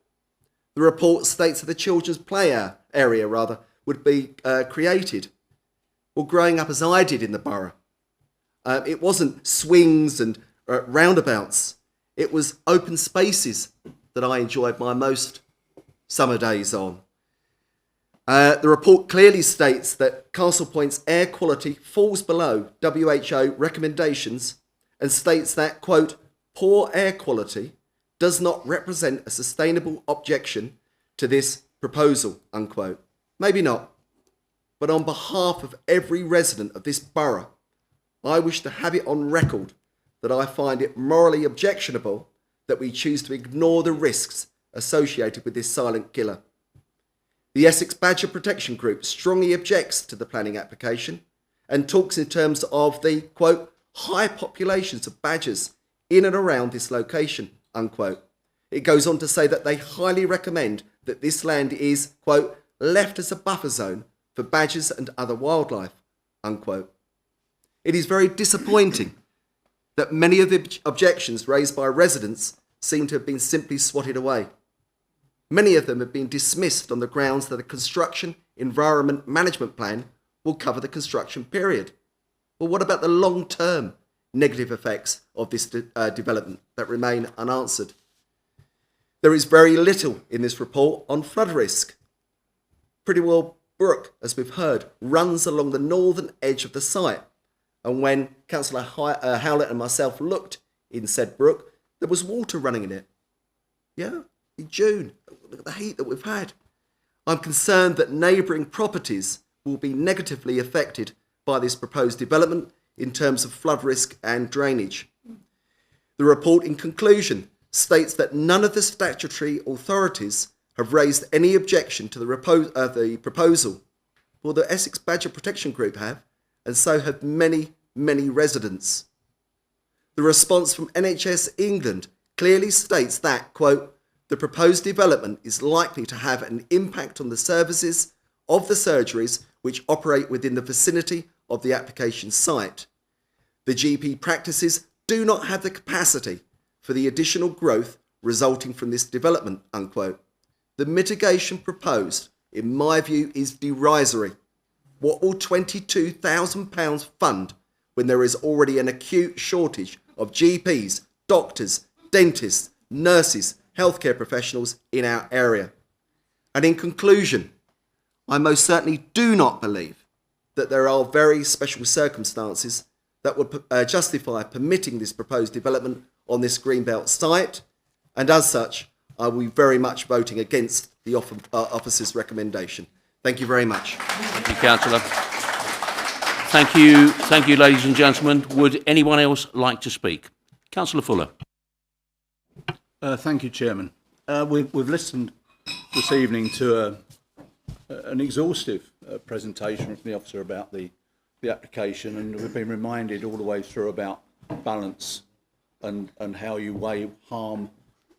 The report states that the children's play area would be created. Well, growing up as I did in the borough, it wasn't swings and roundabouts. It was open spaces that I enjoyed my most summer days on. The report clearly states that Castle Point's air quality falls below WHO recommendations and states that, quote, "poor air quality does not represent a sustainable objection to this proposal," unquote. Maybe not, but on behalf of every resident of this borough, I wish to have it on record that I find it morally objectionable that we choose to ignore the risks associated with this silent killer. The Essex Badger Protection Group strongly objects to the planning application and talks in terms of the, quote, "high populations of badgers in and around this location," unquote. It goes on to say that they highly recommend that this land is, quote, "left as a buffer zone for badgers and other wildlife," unquote. It is very disappointing that many of the objections raised by residents seem to have been simply swatted away. Many of them have been dismissed on the grounds that a construction environment management plan will cover the construction period. Well, what about the long-term negative effects of this development that remain unanswered? There is very little in this report on flood risk. Pretty Brook, as we've heard, runs along the northern edge of the site. And when Councillor Howlett and myself looked in said brook, there was water running in it. Yeah, in June. Look at the heat that we've had. I'm concerned that neighbouring properties will be negatively affected by this proposed development in terms of flood risk and drainage. The report, in conclusion, states that none of the statutory authorities have raised any objection to the proposal. Well, the Essex Badger Protection Group have, and so have many, many residents. The response from NHS England clearly states that, quote, "the proposed development is likely to have an impact on the services of the surgeries which operate within the vicinity of the application site. The GP practices do not have the capacity for the additional growth resulting from this development," unquote. The mitigation proposed, in my view, is derisory. What will £22,000 fund when there is already an acute shortage of GPs, doctors, dentists, nurses, healthcare professionals in our area? And in conclusion, I most certainly do not believe that there are very special circumstances that would justify permitting this proposed development on this Greenbelt site, and as such, I will be very much voting against the officer's recommendation. Thank you very much. Thank you, Councillor. Thank you, ladies and gentlemen. Would anyone else like to speak? Councillor Fuller. Thank you, Chairman. We've listened this evening to an exhaustive presentation from the officer about the application, and we've been reminded all the way through about balance and how you weigh harm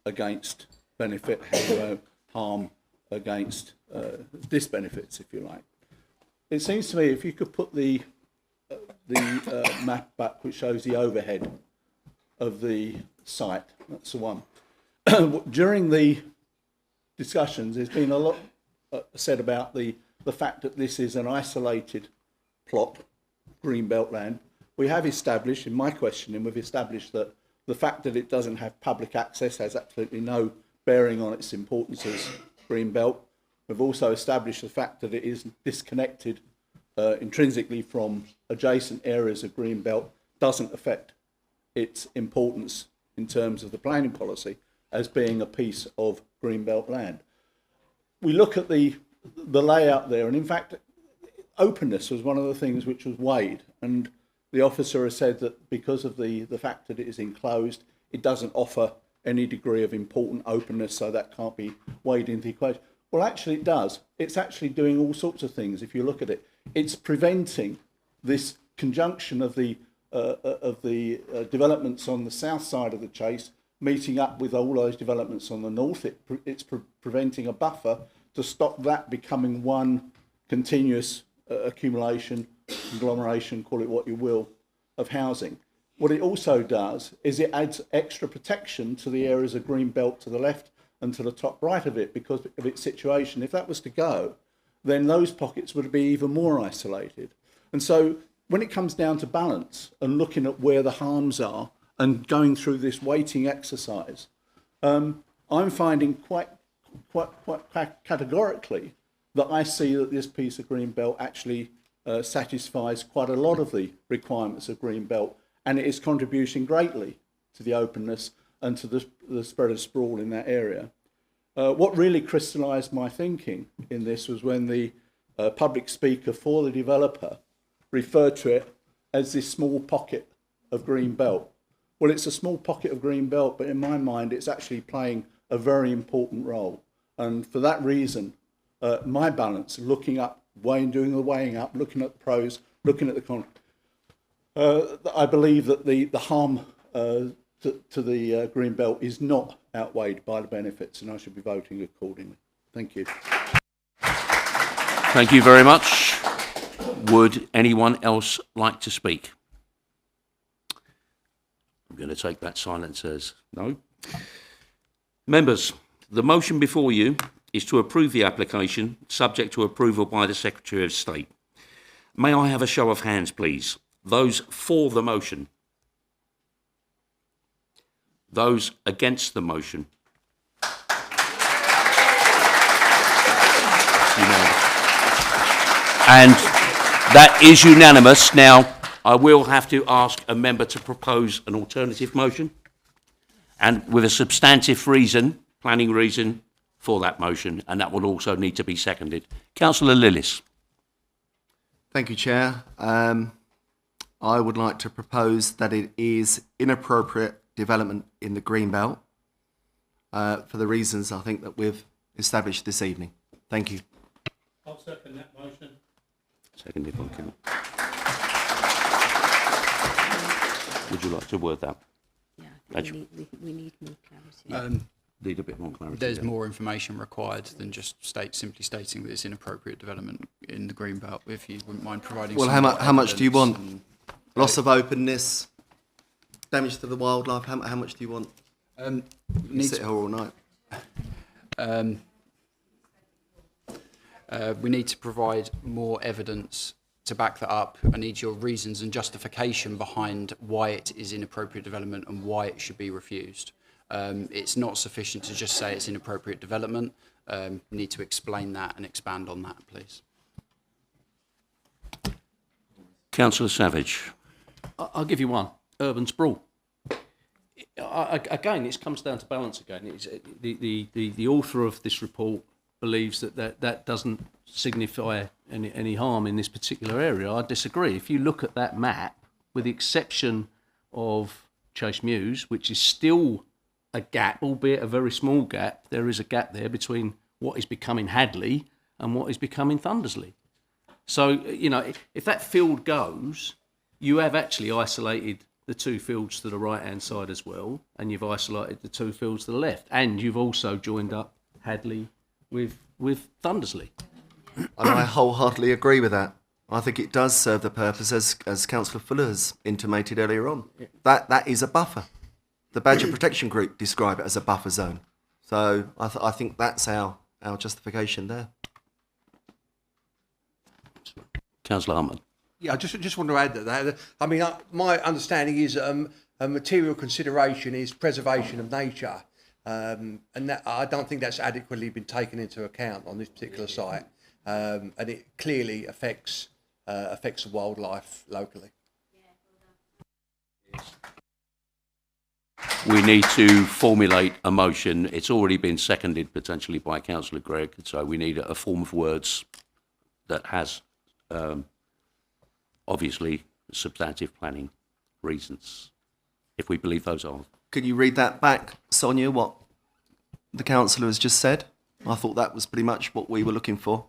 against benefit, how you weigh harm against disbenefits, if you like. It seems to me if you could put the map back which shows the overhead of the site, that's the one. During the discussions, there's been a lot said about the fact that this is an isolated plot, greenbelt land. We have established, in my questioning, we've established that the fact that it doesn't have public access has absolutely no bearing on its importance as greenbelt. We've also established the fact that it is disconnected intrinsically from adjacent areas of Greenbelt doesn't affect its importance in terms of the planning policy as being a piece of Greenbelt land. We look at the layout there, and in fact, openness was one of the things which was weighed, and the officer has said that because of the fact that it is enclosed, it doesn't offer any degree of important openness, so that can't be weighed into the equation. Well, actually it does. It's actually doing all sorts of things if you look at it. It's preventing this conjunction of the developments on the south side of the Chase meeting up with all those developments on the north. It's preventing a buffer to stop that becoming one continuous accumulation, agglomeration, call it what you will, of housing. What it also does is it adds extra protection to the areas of green belt to the left and to the top right of it because of its situation. If that was to go, then those pockets would be even more isolated. And so when it comes down to balance and looking at where the harms are and going through this weighting exercise, I'm finding quite categorically that I see that this piece of green belt actually satisfies quite a lot of the requirements of green belt, and it is contributing greatly to the openness and to the spread of sprawl in that area. What really crystallised my thinking in this was when the public speaker for the developer referred to it as this small pocket of green belt. Well, it's a small pocket of green belt, but in my mind, it's actually playing a very important role. And for that reason, my balance, looking up, doing the weighing up, looking at the pros, looking at the cons, I believe that the harm to the green belt is not outweighed by the benefits, and I should be voting accordingly. Thank you. Thank you very much. Would anyone else like to speak? I'm going to take that silence as no. Members, the motion before you is to approve the application, subject to approval by the Secretary of State. May I have a show of hands, please? Those for the motion. Those against the motion. And that is unanimous. Now, I will have to ask a member to propose an alternative motion, and with a substantive reason, planning reason, for that motion, and that will also need to be seconded. Councillor Lillis. Thank you, Chair. I would like to propose that it is inappropriate development in the green belt for the reasons I think that we've established this evening. Thank you. I'll second that motion. Seconded by Kiln. Would you like to word that? Yeah, we need more clarity. Need a bit more clarity. There's more information required than just simply stating that it's inappropriate development in the green belt. If you wouldn't mind providing. Well, how much do you want? Loss of openness, damage to the wildlife. How much do you want? You sit here all night. We need to provide more evidence to back that up. I need your reasons and justification behind why it is inappropriate development and why it should be refused. It's not sufficient to just say it's inappropriate development. You need to explain that and expand on that, please. Councillor Savage. I'll give you one. Urban sprawl. Again, it comes down to balance again. It's, the author of this report believes that doesn't signify any harm in this particular area. I disagree. If you look at that map, with the exception of Chase Mews, which is still a gap, albeit a very small gap, there is a gap there between what is becoming Hadley and what is becoming Thundersley. So, you know, if that field goes, you have actually isolated the two fields to the right-hand side as well, and you've isolated the two fields to the left, and you've also joined up Hadley with Thundersley. And I wholeheartedly agree with that. I think it does serve the purpose, as Councillor Fuller has intimated earlier on. That is a buffer. The Badger Protection Group describe it as a buffer zone. So I think that's our justification there. Councillor Hartman. Yeah, I just want to add that. I mean, my understanding is a material consideration is preservation of nature, and that, I don't think that's adequately been taken into account on this particular site, and it clearly affects affects the wildlife locally. We need to formulate a motion. It's already been seconded potentially by Councillor Gregg, so we need a form of words that has obviously substantive planning reasons, if we believe those are. Could you read that back, Sonia, what the councillor has just said? I thought that was pretty much what we were looking for.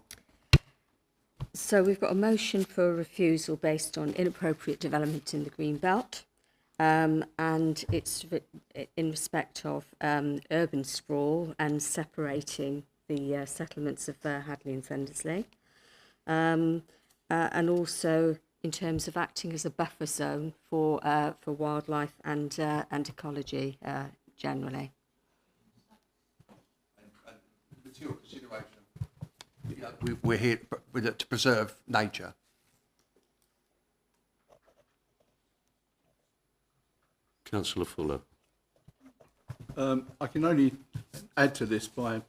So we've got a motion for refusal based on inappropriate development in the green belt, and it's in respect of urban sprawl and separating the settlements of Hadley and Fendersley, and also in terms of acting as a buffer zone for wildlife and ecology generally. To your consideration, we're here to preserve nature. Councillor Fuller. I can only add to this by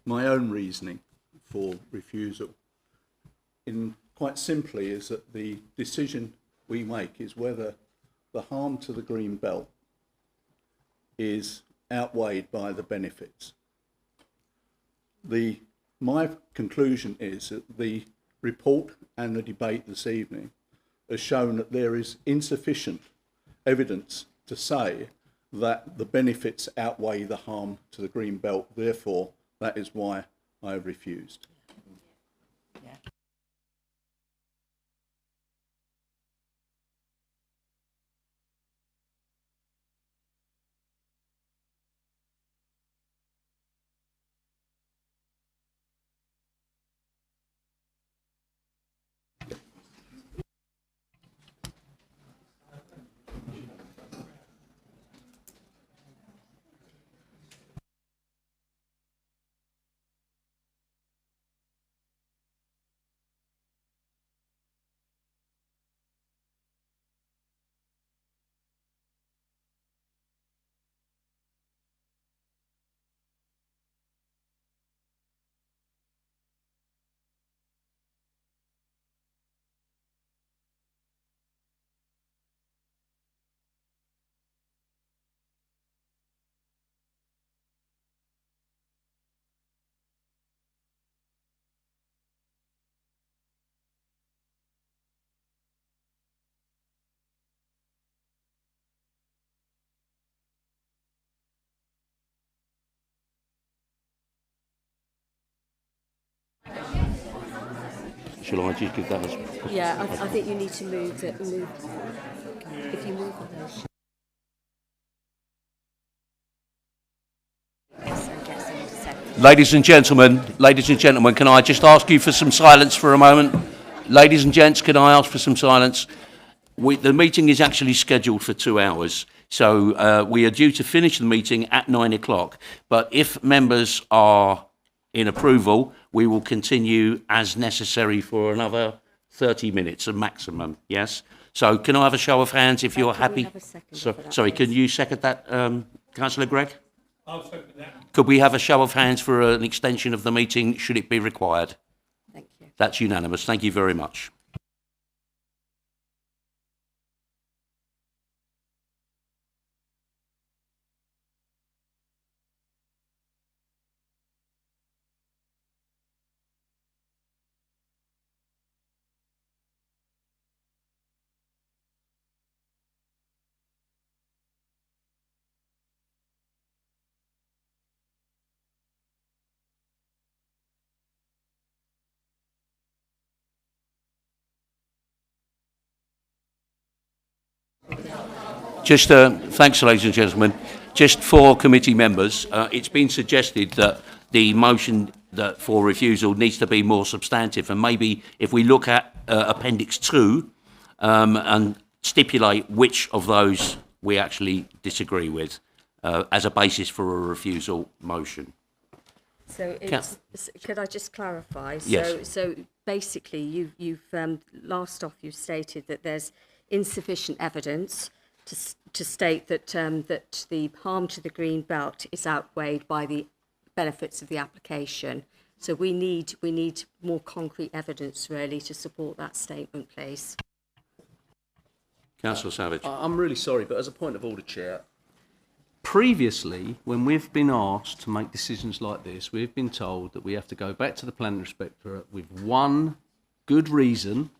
my own reasoning for refusal. Quite simply, is that the decision we make is whether the harm to the green belt is outweighed by the benefits. My conclusion is that the report and the debate this evening has shown that there is insufficient evidence to say that the benefits outweigh the harm to the green belt. Therefore, that is why I have refused. Shall I just give that as... Yeah, I think you need to move. If you move the motion. Ladies and gentlemen, can I just ask you for some silence for a moment? Ladies and gents, can I ask for some silence? The meeting is actually scheduled for 2 hours, so we are due to finish the meeting at 9 o'clock. But if members are in approval, we will continue as necessary for another 30 minutes, a maximum, yes? So can I have a show of hands if you're happy? Sorry, can you second that, Councillor Gregg? I'll second that. Could we have a show of hands for an extension of the meeting, should it be required? Thank you. That's unanimous. Thank you very much. Thanks, ladies and gentlemen. Just for committee members, it's been suggested that the motion for refusal needs to be more substantive, and maybe if we look at Appendix 2 and stipulate which of those we actually disagree with as a basis for a refusal motion. So could I just clarify? Yes. So basically, you've last off you stated that there's insufficient evidence to state that the harm to the green belt is outweighed by the benefits of the application, So we need more concrete evidence really to support that statement, please. Councillor Savage. I'm really sorry, but as a point of order, Chair, previously, when we've been asked to make decisions like this, we've been told that we have to go back to the planning inspectorate with one good reason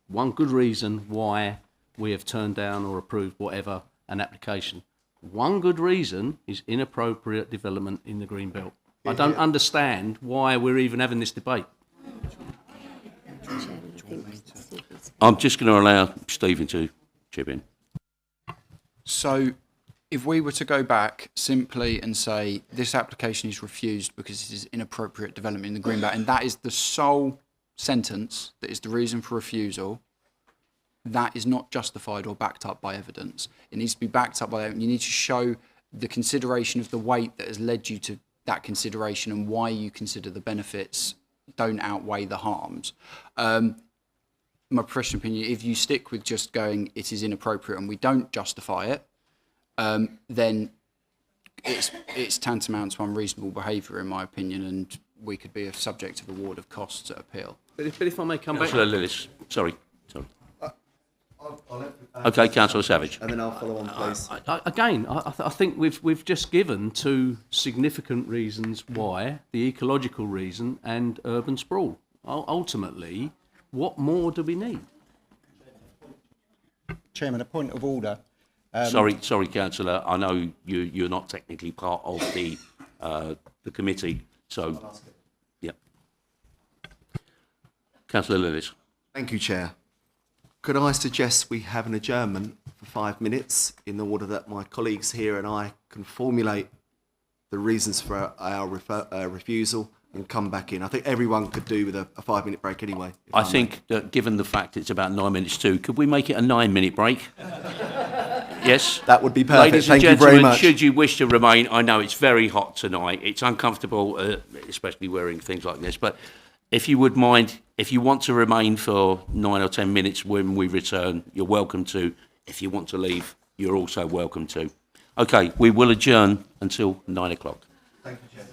why we have turned down or approved whatever an application. One good reason is inappropriate development in the green belt. I don't understand why we're even having this debate. I'm just going to allow Stephen to chip in. So if we were to go back simply and say this application is refused because it is inappropriate development in the green belt, and that is the sole sentence that is the reason for refusal, that is not justified or backed up by evidence. It needs to be backed up by evidence. You need to show the consideration of the weight that has led you to that consideration and why you consider the benefits don't outweigh the harms. My professional opinion, if you stick with just going, it is inappropriate and we don't justify it, then it's tantamount to unreasonable behaviour, in my opinion, and we could be a subject of award of costs at appeal. But if I may come back... Councillor Lillis, sorry. Okay, Councillor Savage. And then I'll follow on, please. I think we've just given two significant reasons why, the ecological reason and urban sprawl. Ultimately, what more do we need? Chairman, a point of order. Sorry, Councillor. I know you're not technically part of the committee, so yeah. Councillor Lillis. Thank you, Chair. Could I suggest we have an adjournment for 5 minutes in order that my colleagues here and I can formulate the reasons for our refusal and come back in? I think everyone could do with a 5-minute break anyway. I think that given the fact it's about 9 minutes to, could we make it a 9-minute break? Yes? That would be perfect. Ladies Thank and you gentlemen, very much. should you wish to remain, I know it's very hot tonight. It's uncomfortable, especially wearing things like this. But if you would mind, if you want to remain for 9 or 10 minutes when we return, you're welcome to. If you want to leave, you're also welcome to. Okay, we will adjourn until 9 o'clock. Thank you, Chair.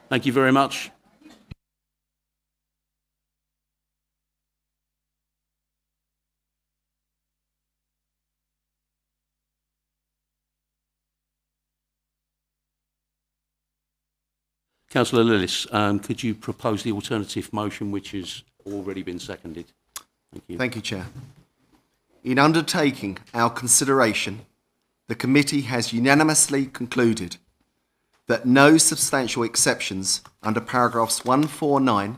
Thank you very much. Councillor Lillis, could you propose the alternative motion which has already been seconded? Thank you. Thank you, Chair. In undertaking our consideration, the committee has unanimously concluded that no substantial exceptions under paragraphs 149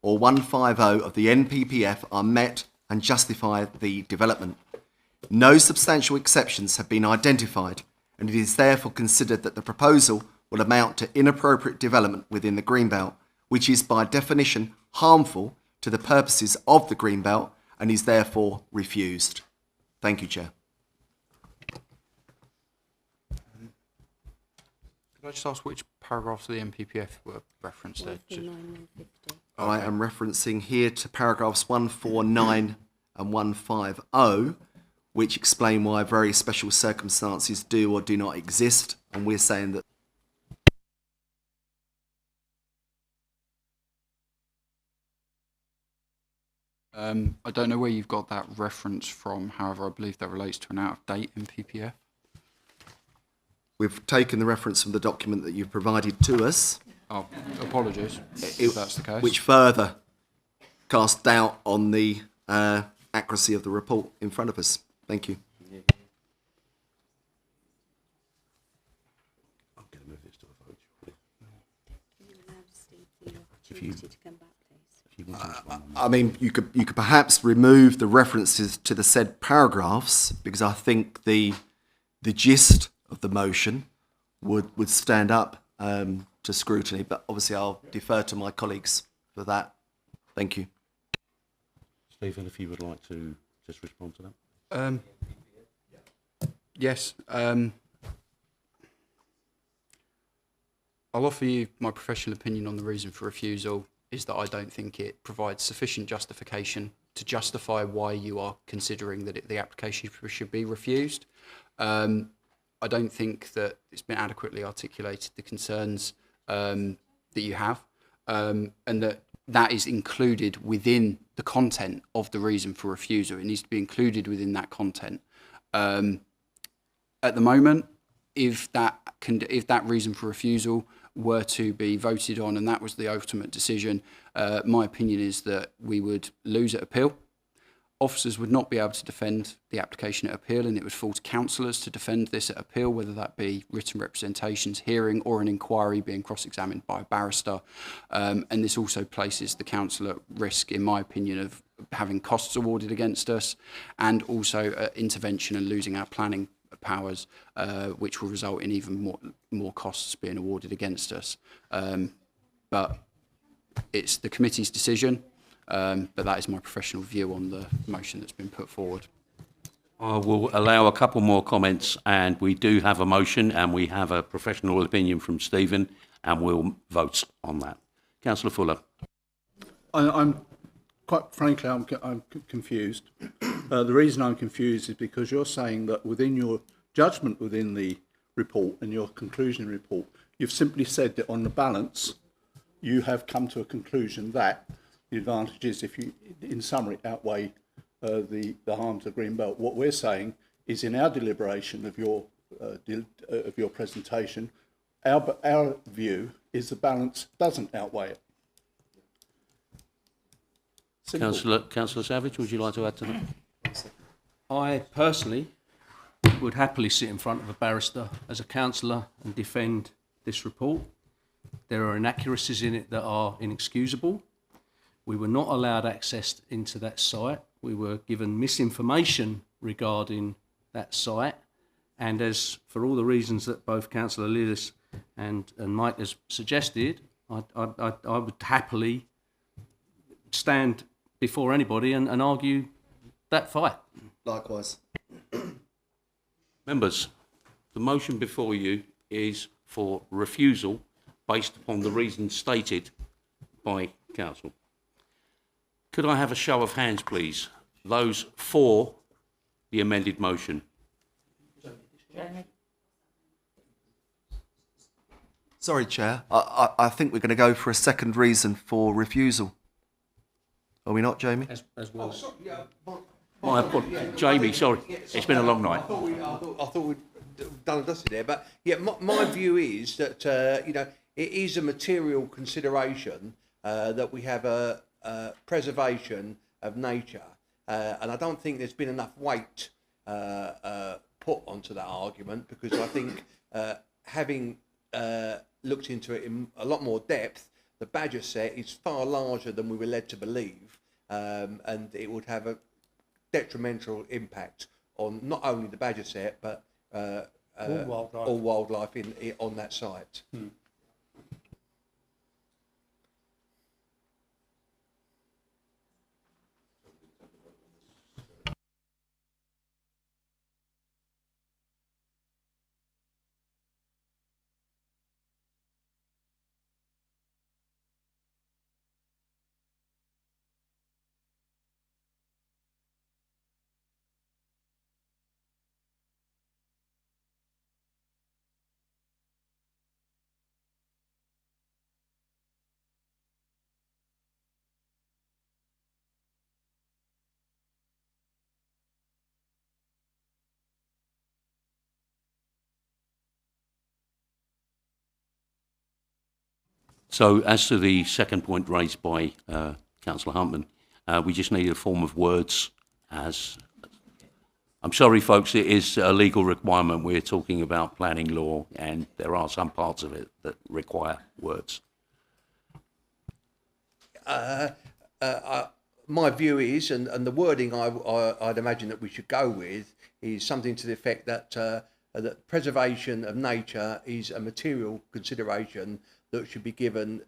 or 150 of the NPPF are met and justify the development. No substantial exceptions have been identified, and it is therefore considered that the proposal will amount to inappropriate development within the Greenbelt, which is by definition harmful to the purposes of the Greenbelt and is therefore refused. Thank you, Chair. Could I just ask which paragraphs of the NPPF were referenced there? I am referencing here to paragraphs 149 and 150, which explain why very special circumstances do or do not exist, and we're saying that I don't know where you've got that reference from, however, I believe that relates to an out-of-date NPPF. we've taken the reference from the document that you've provided to us. Oh, apologies, if that's the case. Which further cast doubt on the accuracy of the report in front of us. Thank you. I'm going to move this to a vote. Can you allow Steve the opportunity to come back, please? I mean, you could perhaps remove the references to the said paragraphs, because I think the gist of the motion would stand up to scrutiny, but obviously I'll defer to my colleagues for that. Thank you. Stephen, if you would like to just respond to that. Yes. I'll offer you my professional opinion on the reason for refusal is that I don't think it provides sufficient justification to justify why you are considering that the application should be refused. I don't think that it's been adequately articulated the concerns that you have, and that is included within the content of the reason for refusal. It needs to be included within that content. At the moment, if that reason for refusal were to be voted on and that was the ultimate decision, my opinion is that we would lose at appeal. Officers would not be able to defend the application at appeal, and it would fall to councillors to defend this at appeal, whether that be written representations, hearing, or an inquiry being cross-examined by a barrister. And this also places the council at risk, in my opinion, of having costs awarded against us, and also intervention and losing our planning powers, which will result in even more costs being awarded against us. But it's the committee's decision. But that is my professional view on the motion that's been put forward. I will allow a couple more comments, and we do have a motion and we have a professional opinion from Stephen, and we'll vote on that. Councillor Fuller. I'm quite frankly, I'm confused. The reason I'm confused is because you're saying that within your judgment within the report and your conclusion report, you've simply said that on the balance, you have come to a conclusion that the advantages, if you, in summary, outweigh the harms of Greenbelt. What we're saying is, in our deliberation of your presentation, our view is the balance doesn't outweigh it. Simple. Councillor Savage, would you like to add to that? I personally would happily sit in front of a barrister as a councillor and defend this report. There are inaccuracies in it that are inexcusable. We were not allowed access into that site. We were given misinformation regarding that site. And as for all the reasons that both Councillor Lillis and Mike has suggested, I would happily stand before anybody and argue that fight. Likewise. Members, the motion before you is for refusal based upon the reasons stated by Council. Could I have a show of hands, please? Those for the amended motion. Sorry, Chair. I think we're going to go for a second reason for refusal. Are we not, Jamie? As well. My apologies. Jamie, sorry. It's been a long night. I thought we'd done and dusted there, but yeah, my view is that it is a material consideration that we have a preservation of nature, and I don't think there's been enough weight put onto that argument, because I think having looked into it in a lot more depth, the badger set is far larger than we were led to believe, and it would have a detrimental impact on not only the badger set but all wildlife on that site. So as to the second point raised by Councillor Huntman, we just need a form of words as... I'm sorry, folks, it is a legal requirement. We're talking about planning law, and there are some parts of it that require words. My view is, and the wording I'd imagine that we should go with, is something to the effect that that preservation of nature is a material consideration that should be given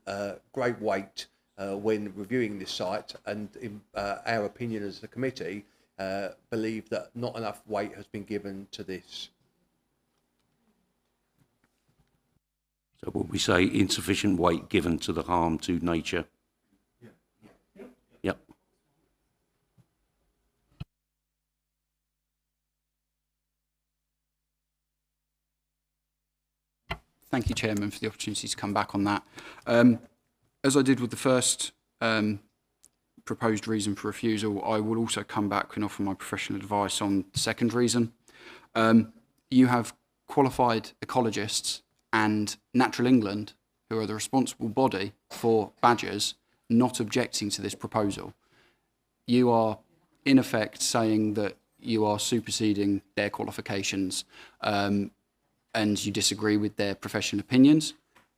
great weight when reviewing this site, and in our opinion as the committee, believe that not enough weight has been given to this. So would we say insufficient weight given to the harm to nature? Yep. Thank you, Chairman, for the opportunity to come back on that. As I did with the first proposed reason for refusal, I will also come back and offer my professional advice on the second reason. You have qualified ecologists and Natural England, who are the responsible body for badgers, not objecting to this proposal. You are, in effect, saying that you are superseding their qualifications and you disagree with their professional opinions.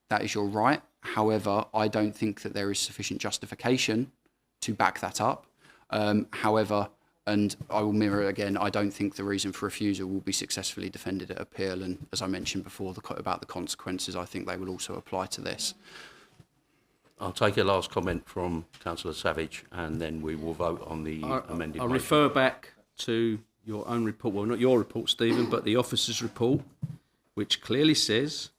That is your right. However, I don't think that there is sufficient justification to back that up. However, and I will mirror it again, I don't think the reason for refusal will be successfully defended at appeal. And as I mentioned before about the consequences, I think they will also apply to this. I'll take a last comment from Councillor Savage, and then we will vote on the amended I'll motion. refer back to your own report, well, not your report, Stephen, but the officer's report, which clearly says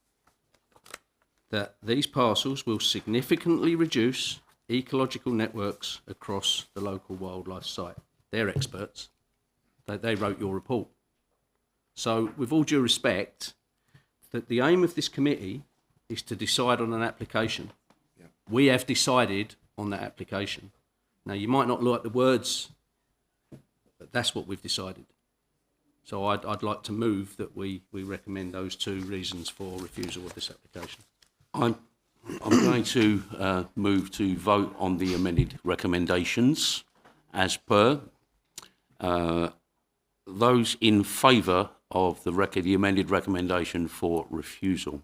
that these parcels will significantly reduce ecological networks across the local wildlife site. They're experts. They wrote your report. So, with all due respect, that the aim of this committee is to decide on an application. Yeah. We have decided on that application. Now, you might not like the words, but that's what we've decided. So I'd like to move that we recommend those two reasons for refusal of this application. I'm going to move to vote on the amended recommendations as per. Those in favour of the amended recommendation for refusal.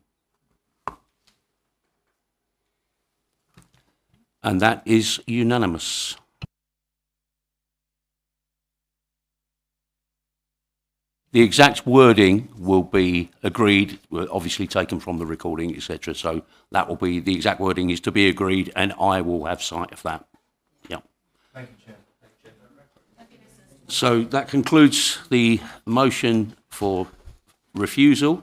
And that is unanimous. The exact wording will be agreed, obviously taken from the recording, etc. So that will be, the exact wording is to be agreed, and I will have sight of that. Yeah. Thank you, Chair. So that concludes the motion for refusal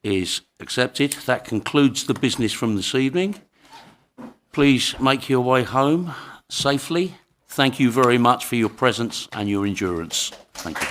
is accepted. That concludes the business from this evening. Please make your way home safely. Thank you very much for your presence and your endurance. Thank you.